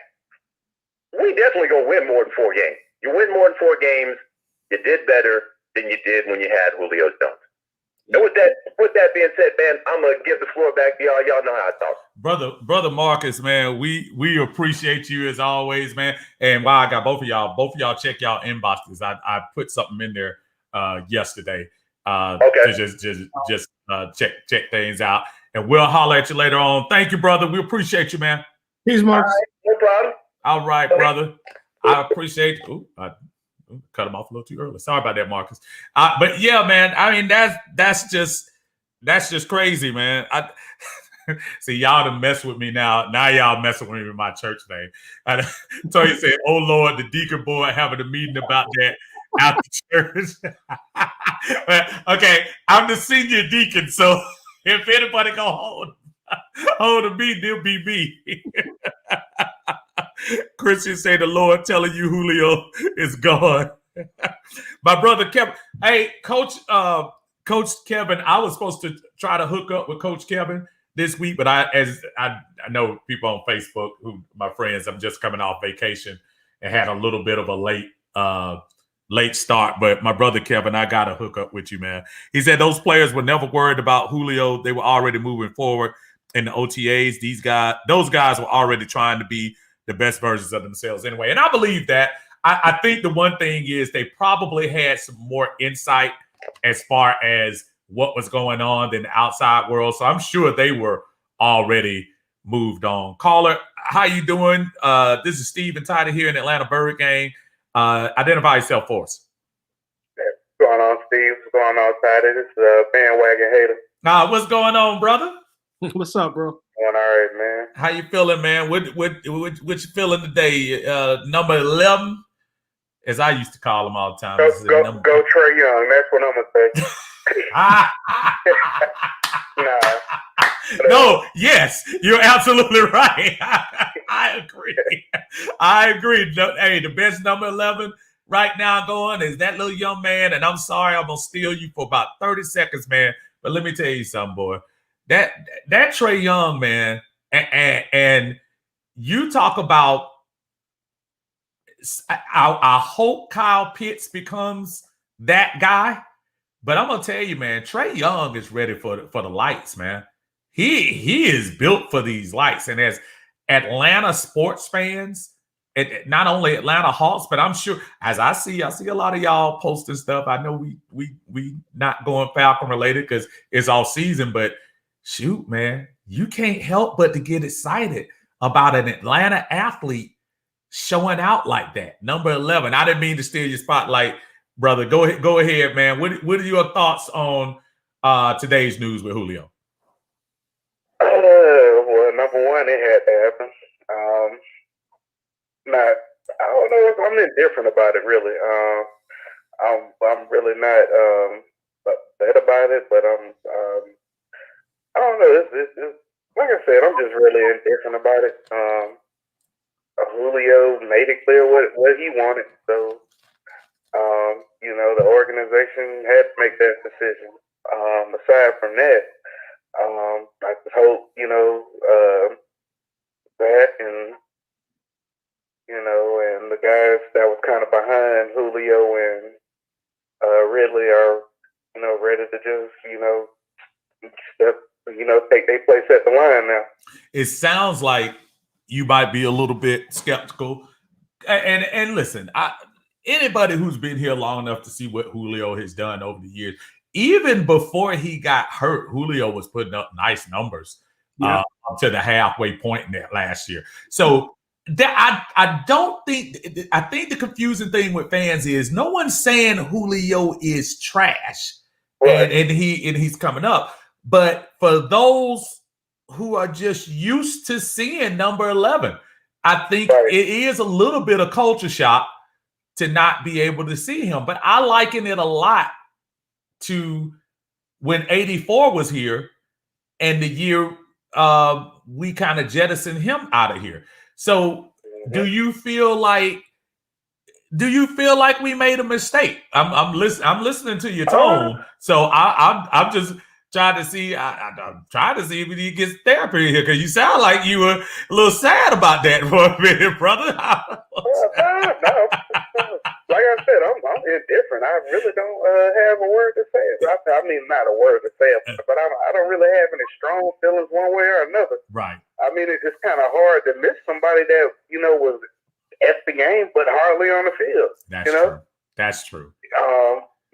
We definitely going to win more than 4 games. You win more than 4 games, you did better than you did when you had Julio Jones. And with that being said, man, I'm gonna give the floor back to y'all. Y'all know how I talk. Brother Marcus, man, we appreciate you as always, man. And while I got both of y'all check y'all inboxes. I put something in there yesterday to just check things out, and we'll holler at you later on. Thank you, brother. We appreciate you, man. Peace, Marcus. Right, no problem. All right, brother. I appreciate. I cut him off a little too early. Sorry about that, Marcus. But yeah, man. I mean, that's just crazy, man. See, y'all done mess with me now. Now y'all messing with me with my church name. So you said, "Oh Lord, the deacon boy having a meeting about that after church." Okay, I'm the senior deacon, so if anybody gonna hold a meeting, it'll be me. Christian say the Lord telling you Julio is gone. My brother Kevin. Hey, Coach Kevin, I was supposed to try to hook up with Coach Kevin this week, but I know people on Facebook who my friends, I'm just coming off vacation and had a little bit of a late start. But my brother Kevin, I gotta hook up with you, man. He said those players were never worried about Julio. They were already moving forward in the OTAs. Those guys were already trying to be the best versions of themselves anyway. And I believe that. I think the one thing is they probably had some more insight as far as what was going on in the outside world. So I'm sure they were already moved on. Caller, how you doing? This is Steve and Tidy here in Atlanta Bird Gang. Identify yourself for us. What's going on, Steve? What's going on, Tidy? This is Bandwagon Hater. What's going on, brother? What's up, bro? Going all right, man. How you feeling, man? What you feeling today? Number 11, as I used to call him all the time. Go Trey Young. That's what I'm gonna say. No, yes, you're absolutely right. I agree. No, hey, the best number 11 right now going is that little young man. And I'm sorry, I'm gonna steal you for about 30 seconds, man. But let me tell you something, boy. That Trey Young, man, and you talk about. I hope Kyle Pitts becomes that guy, but I'm gonna tell you, man, Trey Young is ready for the lights, man. He is built for these lights, and as Atlanta sports fans, not only Atlanta Hawks, but I'm sure as I see a lot of y'all posting stuff. I know we not going Falcon related because it's all season, but shoot, man, you can't help but to get excited about an Atlanta athlete showing out like that. Number 11. I didn't mean to steal your spotlight, brother. Go ahead, man. What are your thoughts on today's news with Julio? Well, number one, it had to happen. I don't know if I'm indifferent about it, really. I'm really not upset about it, but I don't know. It's like I said, I'm just really indifferent about it. Julio made it clear what he wanted, so the organization had to make that decision. Aside from that, I just hope that and and the guys that was kind of behind Julio and Ridley are ready to just take their place at the line now. It sounds like you might be a little bit skeptical. And listen, anybody who's been here long enough to see what Julio has done over the years, even before he got hurt, Julio was putting up nice numbers to the halfway point in that last year. So I think the confusing thing with fans is no one's saying Julio is trash, right, and he's coming up. But for those who are just used to seeing number 11, I think it is a little bit of culture shock to not be able to see him. But I liken it a lot to when 84 was here and the year we kind of jettisoned him out of here. So do you feel like we made a mistake? I'm listening to your tone. So I'm just trying to see. I'm trying to see if he gets therapy here, because you sound like you were a little sad about that for a minute, brother. No. Like I said, I'm indifferent. I really don't have a word to say. I mean, not a word to say, but I don't really have any strong feelings one way or another. Right. I mean, it's kind of hard to miss somebody that was at the game, but hardly on the field. That's true. That's true.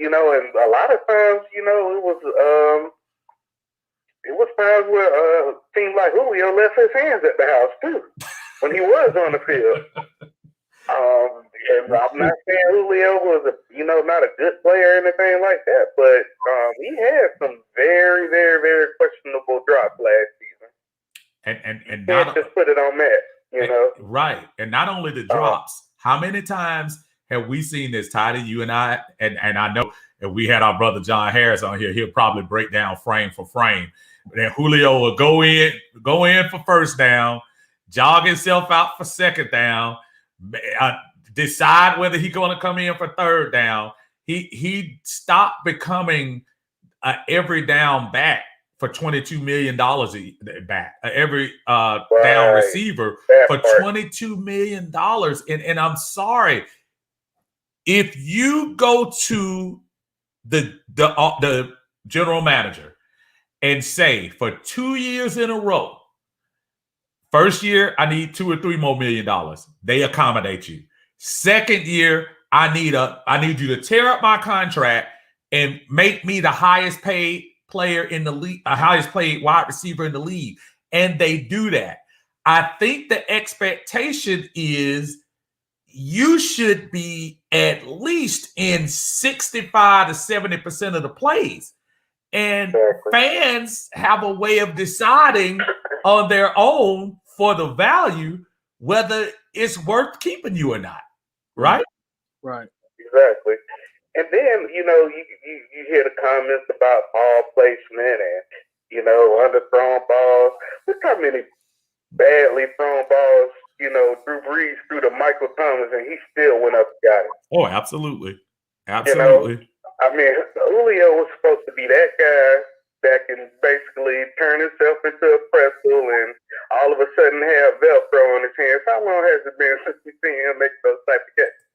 And a lot of times, it was times where a team like Julio left his hands at the house too. when he was on the field. And I'm not saying Julio was not a good player or anything like that, but he had some very, very, very questionable drops last season. And can't just put it on Matt, Right. And not only the drops, how many times have we seen this, Tidy, you and I, and I know if we had our brother John Harris on here, he'll probably break down frame for frame. Then Julio will go in for first down, jog himself out for second down, decide whether he's going to come in for third down. He stopped becoming every down back for $22 million back, every down receiver for $22 million. And I'm sorry, if you go to the general manager and say for 2 years in a row, first year, I need $2 or $3 more million. They accommodate you. Second year, I need you to tear up my contract and make me the highest paid player in the league, highest paid wide receiver in the league. And they do that. I think the expectation is you should be at least in 65 to 70% of the plays. And fans have a way of deciding on their own for the value whether it's worth keeping you or not. Right? Right. Exactly. And then, you hear the comments about ball placement and, underthrown balls. Look how many badly thrown balls, Drew Brees threw to Michael Thomas and he still went up and got it. Oh, absolutely. Absolutely. Julio was supposed to be that guy that can basically turn himself into a pretzel and all of a sudden have Velcro on his hands. How long has it been since we've seen him make those type of catches?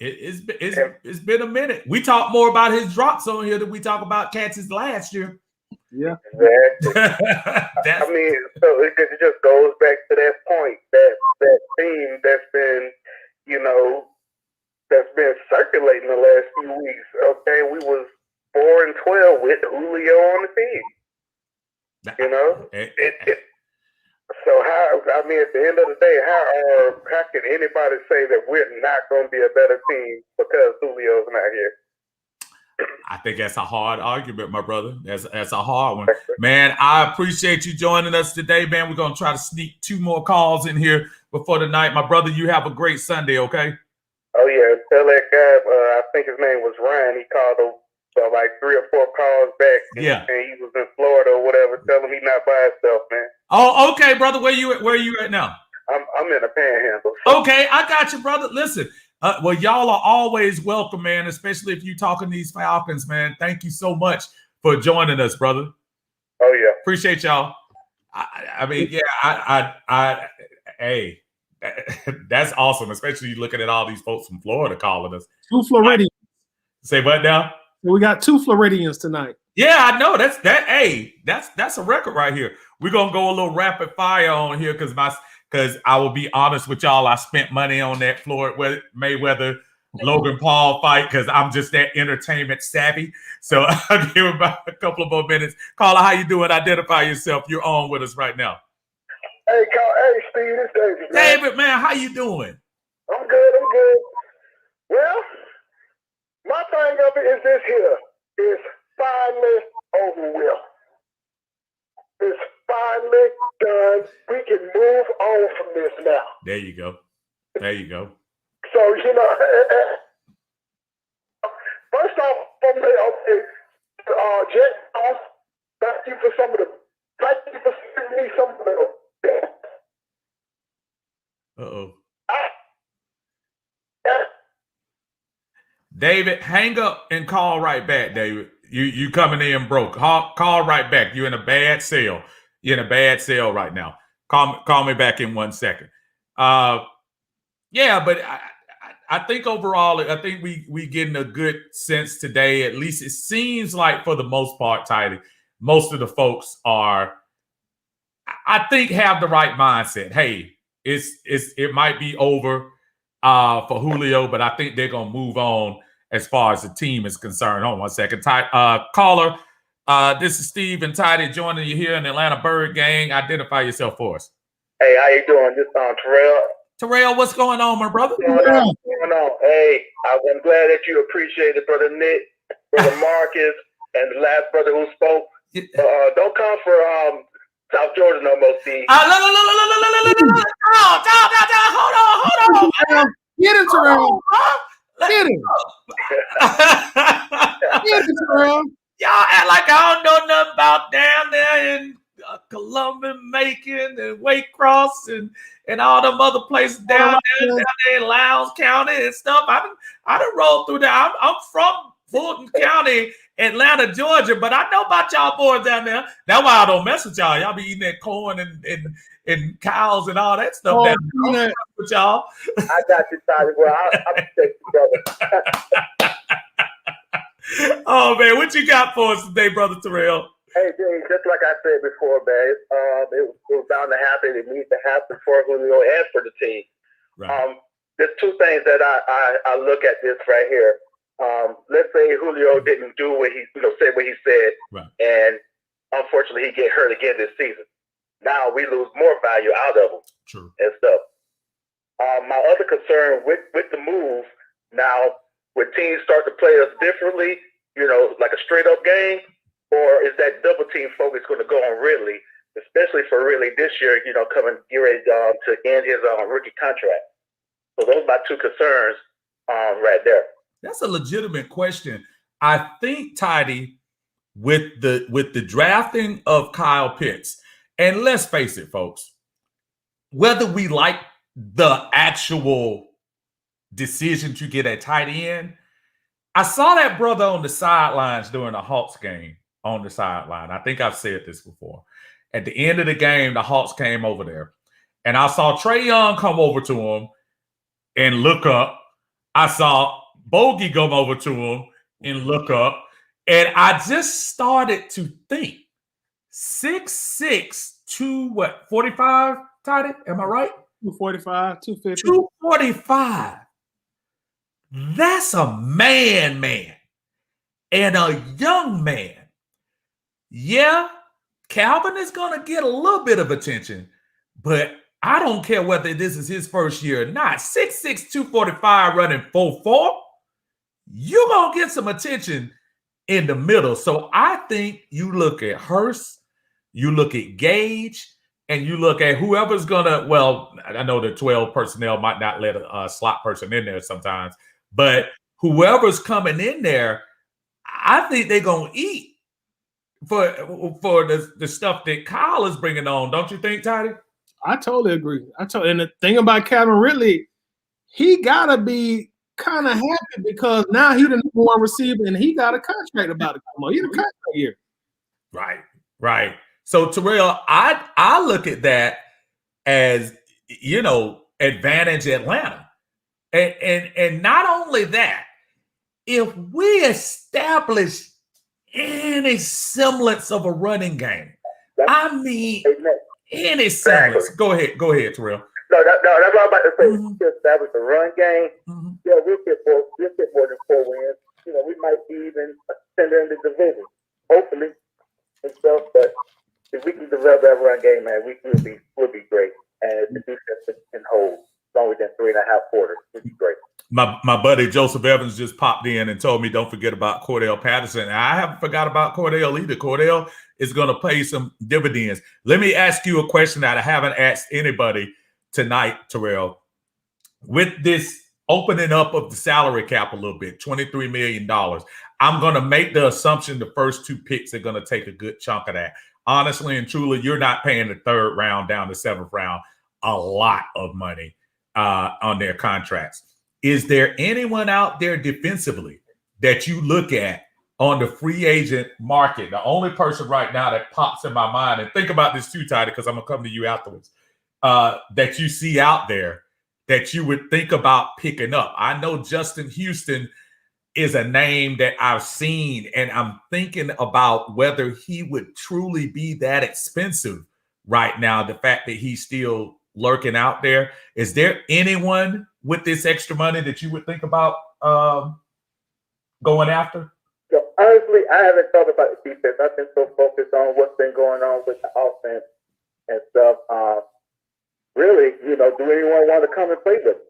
It's been a minute. We talk more about his drops on here than we talk about catches last year. Yeah. Exactly. So it just goes back to that point, that theme that's been, that's been circulating the last few weeks. Okay, we was 4-12 with Julio on the team. So how? At the end of the day, how can anybody say that we're not going to be a better team because Julio's not here? I think that's a hard argument, my brother. That's a hard one. Man, I appreciate you joining us today, man. We're going to try to sneak 2 more calls in here before the night. My brother, you have a great Sunday, okay? Oh, yeah. Tell that guy, I think his name was Ryan. He called like 3 or 4 calls back. And he was in Florida or whatever. Tell him he's not by himself, man. Oh, okay, brother. Where you at now? I'm in a panhandle. So. Okay, I got you, brother. Listen. Well, y'all are always welcome, man, especially if you're talking these Falcons, man. Thank you so much for joining us, brother. Oh, yeah. Appreciate y'all. Hey, that's awesome, especially looking at all these folks from Florida calling us. 2 Floridians. Say what now? We got 2 Floridians tonight. Yeah, I know. That's a record right here. We're going to go a little rapid fire on here because I will be honest with y'all, I spent money on that Floyd Mayweather Logan Paul fight because I'm just that entertainment savvy. So I'll give about a couple of more minutes. Caller, how you doing? Identify yourself. You're on with us right now. Hey, Steve, it's David. David, man, how you doing? I'm good. Well, my thing of it is this here. It's finally over with. It's finally done. We can move on from this now. There you go. So, first off, Jet, thank you for sending me some of the Uh-oh. David, hang up and call right back, David. You coming in broke. Call right back. You're in a bad sale. You're in a bad sale right now. Call me back in 1 second. Yeah, but I think overall, I think we getting a good sense today. At least it seems like for the most part, Tidy, most of the folks are, I think, have the right mindset. Hey, it might be over for Julio, but I think they're gonna move on as far as the team is concerned. Hold on 1 second. Caller, this is Steve and Tidy joining you here in the Atlanta Bird Gang. Identify yourself for us. Hey, how you doing? This Terrell. Terrell, what's going on, my brother? What's going on? Hey, I'm glad that you appreciated Brother Nick, Brother Marcus, and the last brother who spoke. Don't come for South Georgia no more, Steve. Hold on. Get it, Terrell. Get it. Get it, Terrell. Y'all act like I don't know nothing about down there in Columbia, Macon, and Waycross, and all them other places down there in Lowndes County and stuff. I done rolled through there. I'm from Fulton County, Atlanta, Georgia, but I know about y'all boys down there. That's why I don't mess with y'all. Y'all be eating that corn and cows and all that stuff down there. With y'all. I got you, Tyler. Well, I'll take you, brother. Oh man, what you got for us today, Brother Terrell? Hey, James, just like I said before, man, it was bound to happen. It needs to happen for Julio and for the team. Right. There's two things that I look at this right here. Let's say Julio didn't do what he said what he said, right, and unfortunately he get hurt again this season. Now we lose more value out of him. True. And stuff. My other concern with the move now, would teams start to play us differently, like a straight up game, or is that double team focus going to go on Ridley, especially for Ridley this year, get ready to end his rookie contract? So those are my two concerns right there. That's a legitimate question. I think, Tidy, with the drafting of Kyle Pitts, and let's face it, folks, whether we like the actual decision to get a tight end, I saw that brother on the sidelines during the Hawks game on the sideline. I think I've said this before. At the end of the game, the Hawks came over there, and I saw Trae Young come over to him and look up. I saw Bogey come over to him and look up, and I just started to think, 6'6", 245, Tidy? Am I right? 245, 250. 245. That's a man, and a young man. Yeah, Calvin is going to get a little bit of attention, but I don't care whether this is his first year or not. 6'6", 245 running 4'4", you're going to get some attention in the middle. So I think you look at Hurst, you look at Gage, and you look at whoever's going to, well, I know the 12 personnel might not let a slot person in there sometimes, but whoever's coming in there, I think they're going to eat for the stuff that Kyle is bringing on. Don't you think, Tidy? I totally agree. And the thing about Calvin Ridley, he got to be kind of happy because now he the number one receiver and he got a contract about to come on. He's a contract year. Right. So, Terrell, I look at that as, advantage Atlanta. And not only that, if we establish any semblance of a running game, any semblance. Go ahead, Terrell. No, that's what I'm about to say. Mm-hmm. To establish a run game, mm-hmm, yeah, we'll get more than 4 wins. We might be even a contender in the division, hopefully, and stuff. But if we can develop that run game, man, we'll be great. And if the defense can hold longer than 3.5 quarters, we'll be great. My buddy Joseph Evans just popped in and told me don't forget about Cordell Patterson. And I haven't forgot about Cordell either. Cordell is going to pay some dividends. Let me ask you a question that I haven't asked anybody tonight, Terrell. With this opening up of the salary cap a little bit, $23 million, I'm going to make the assumption the first 2 picks are going to take a good chunk of that. Honestly and truly, you're not paying the 3rd round down to 7th round a lot of money on their contracts. Is there anyone out there defensively that you look at on the free agent market? The only person right now that pops in my mind, and think about this too, Tidy, because I'm going to come to you afterwards, that you see out there that you would think about picking up. I know Justin Houston is a name that I've seen, and I'm thinking about whether he would truly be that expensive right now, the fact that he's still lurking out there. Is there anyone with this extra money that you would think about going after? So honestly, I haven't thought about the defense. I've been so focused on what's been going on with the offense and stuff. really, do anyone want to come and play with them?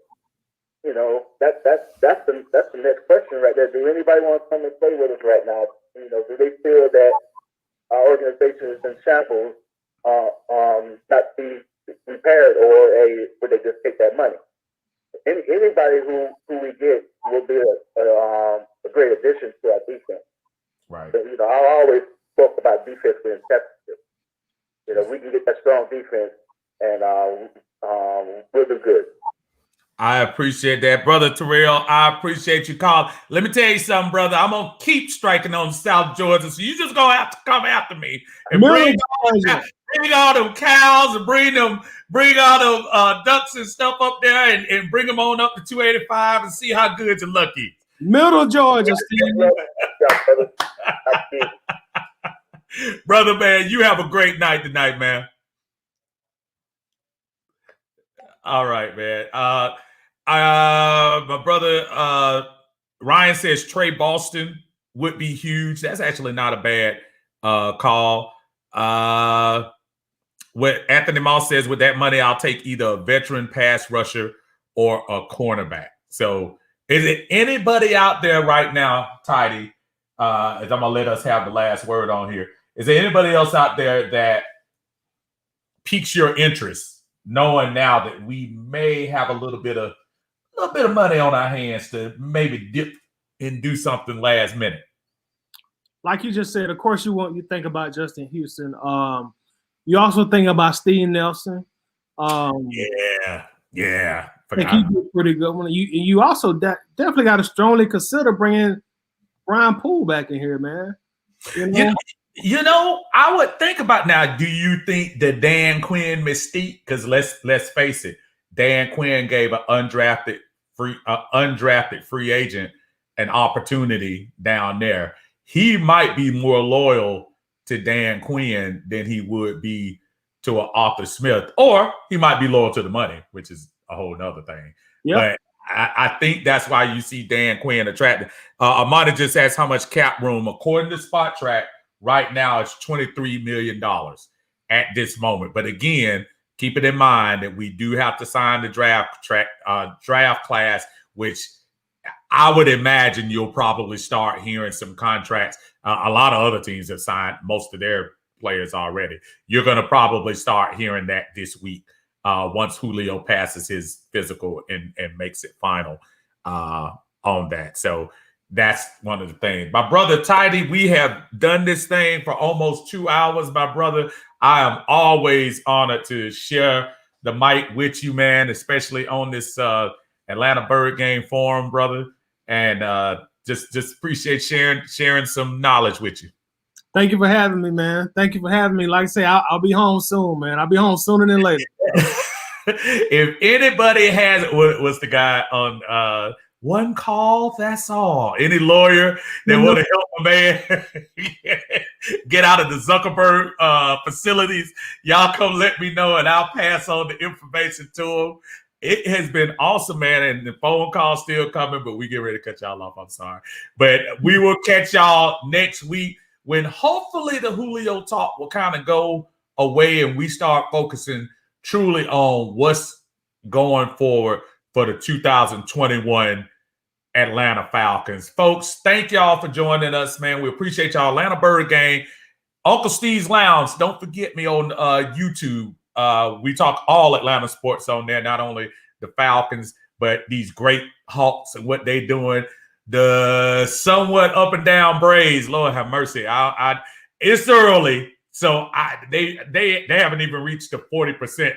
That's the next question right there. Do anybody want to come and play with us right now? Do they feel that our organization is in shambles, not be repaired, or would they just take that money? Anybody who we get will be a great addition to our defense. Right. But, I always spoke about defense being temperature. We can get that strong defense, and we'll do good. I appreciate that, Brother Terrell. I appreciate you calling. Let me tell you something, brother. I'm going to keep striking on South Georgia, so you just going to have to come after me and bring all them cows and bring all them ducks and stuff up there and bring them on up to 285 and see how good your luck is. Middle Georgia, Steve. Brother, man, you have a great night tonight, man. All right, man. My brother Ryan says Trey Boston would be huge. That's actually not a bad call. What Anthony Moss says, with that money, I'll take either a veteran pass rusher or a cornerback. So is it anybody out there right now, Tidy, as I'm going to let us have the last word on here, is there anybody else out there that piques your interest, knowing now that we may have a little bit of money on our hands to maybe dip and do something last minute? Like you just said, of course you think about Justin Houston. You also think about Steve Nelson. Yeah. I think he did pretty good. You also definitely got to strongly consider bringing Brian Poole back in here, man. I would think about now. Do you think the Dan Quinn mystique? Because let's face it, Dan Quinn gave an undrafted free agent an opportunity down there. He might be more loyal to Dan Quinn than he would be to an Arthur Smith, or he might be loyal to the money, which is a whole nother thing. Yep. But I think that's why you see Dan Quinn attracted. Amanda just asked how much cap room. According to Spot Track, right now it's $23 million at this moment. But again, keep it in mind that we do have to sign the draft class, which I would imagine you'll probably start hearing some contracts. A lot of other teams have signed most of their players already. You're going to probably start hearing that this week once Julio passes his physical and makes it final on that. So that's one of the things. My brother Tidy, we have done this thing for almost 2 hours, my brother. I am always honored to share the mic with you, man, especially on this Atlanta Bird Game forum, brother. And just appreciate sharing some knowledge with you. Thank you for having me, man. Thank you for having me. Like I say, I'll be home soon, man. I'll be home sooner than later. If anybody has, what's the guy on one call, that's all. Any lawyer that want to help a man get out of the Zuckerberg facilities, y'all come let me know and I'll pass on the information to him. It has been awesome, man, and the phone call's still coming, but we get ready to cut y'all off. I'm sorry. But we will catch y'all next week when hopefully the Julio talk will kind of go away and we start focusing truly on what's going forward for the 2021 Atlanta Falcons. Folks, thank y'all for joining us, man. We appreciate y'all. Atlanta Bird Game, Uncle Steve's Lounge. Don't forget me on YouTube. We talk all Atlanta sports on there, not only the Falcons, but these great Hawks and what they're doing. The somewhat up and down Braves, Lord have mercy. It's early, so they haven't even reached the 40%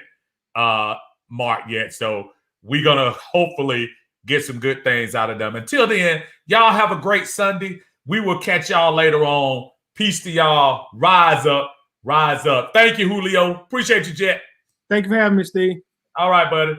mark yet. So we're gonna hopefully get some good things out of them. Until then, y'all have a great Sunday. We will catch y'all later on. Peace to y'all. Rise up. Rise up. Thank you, Julio. Appreciate you, Jet. Thank you for having me, Steve. All right, buddy.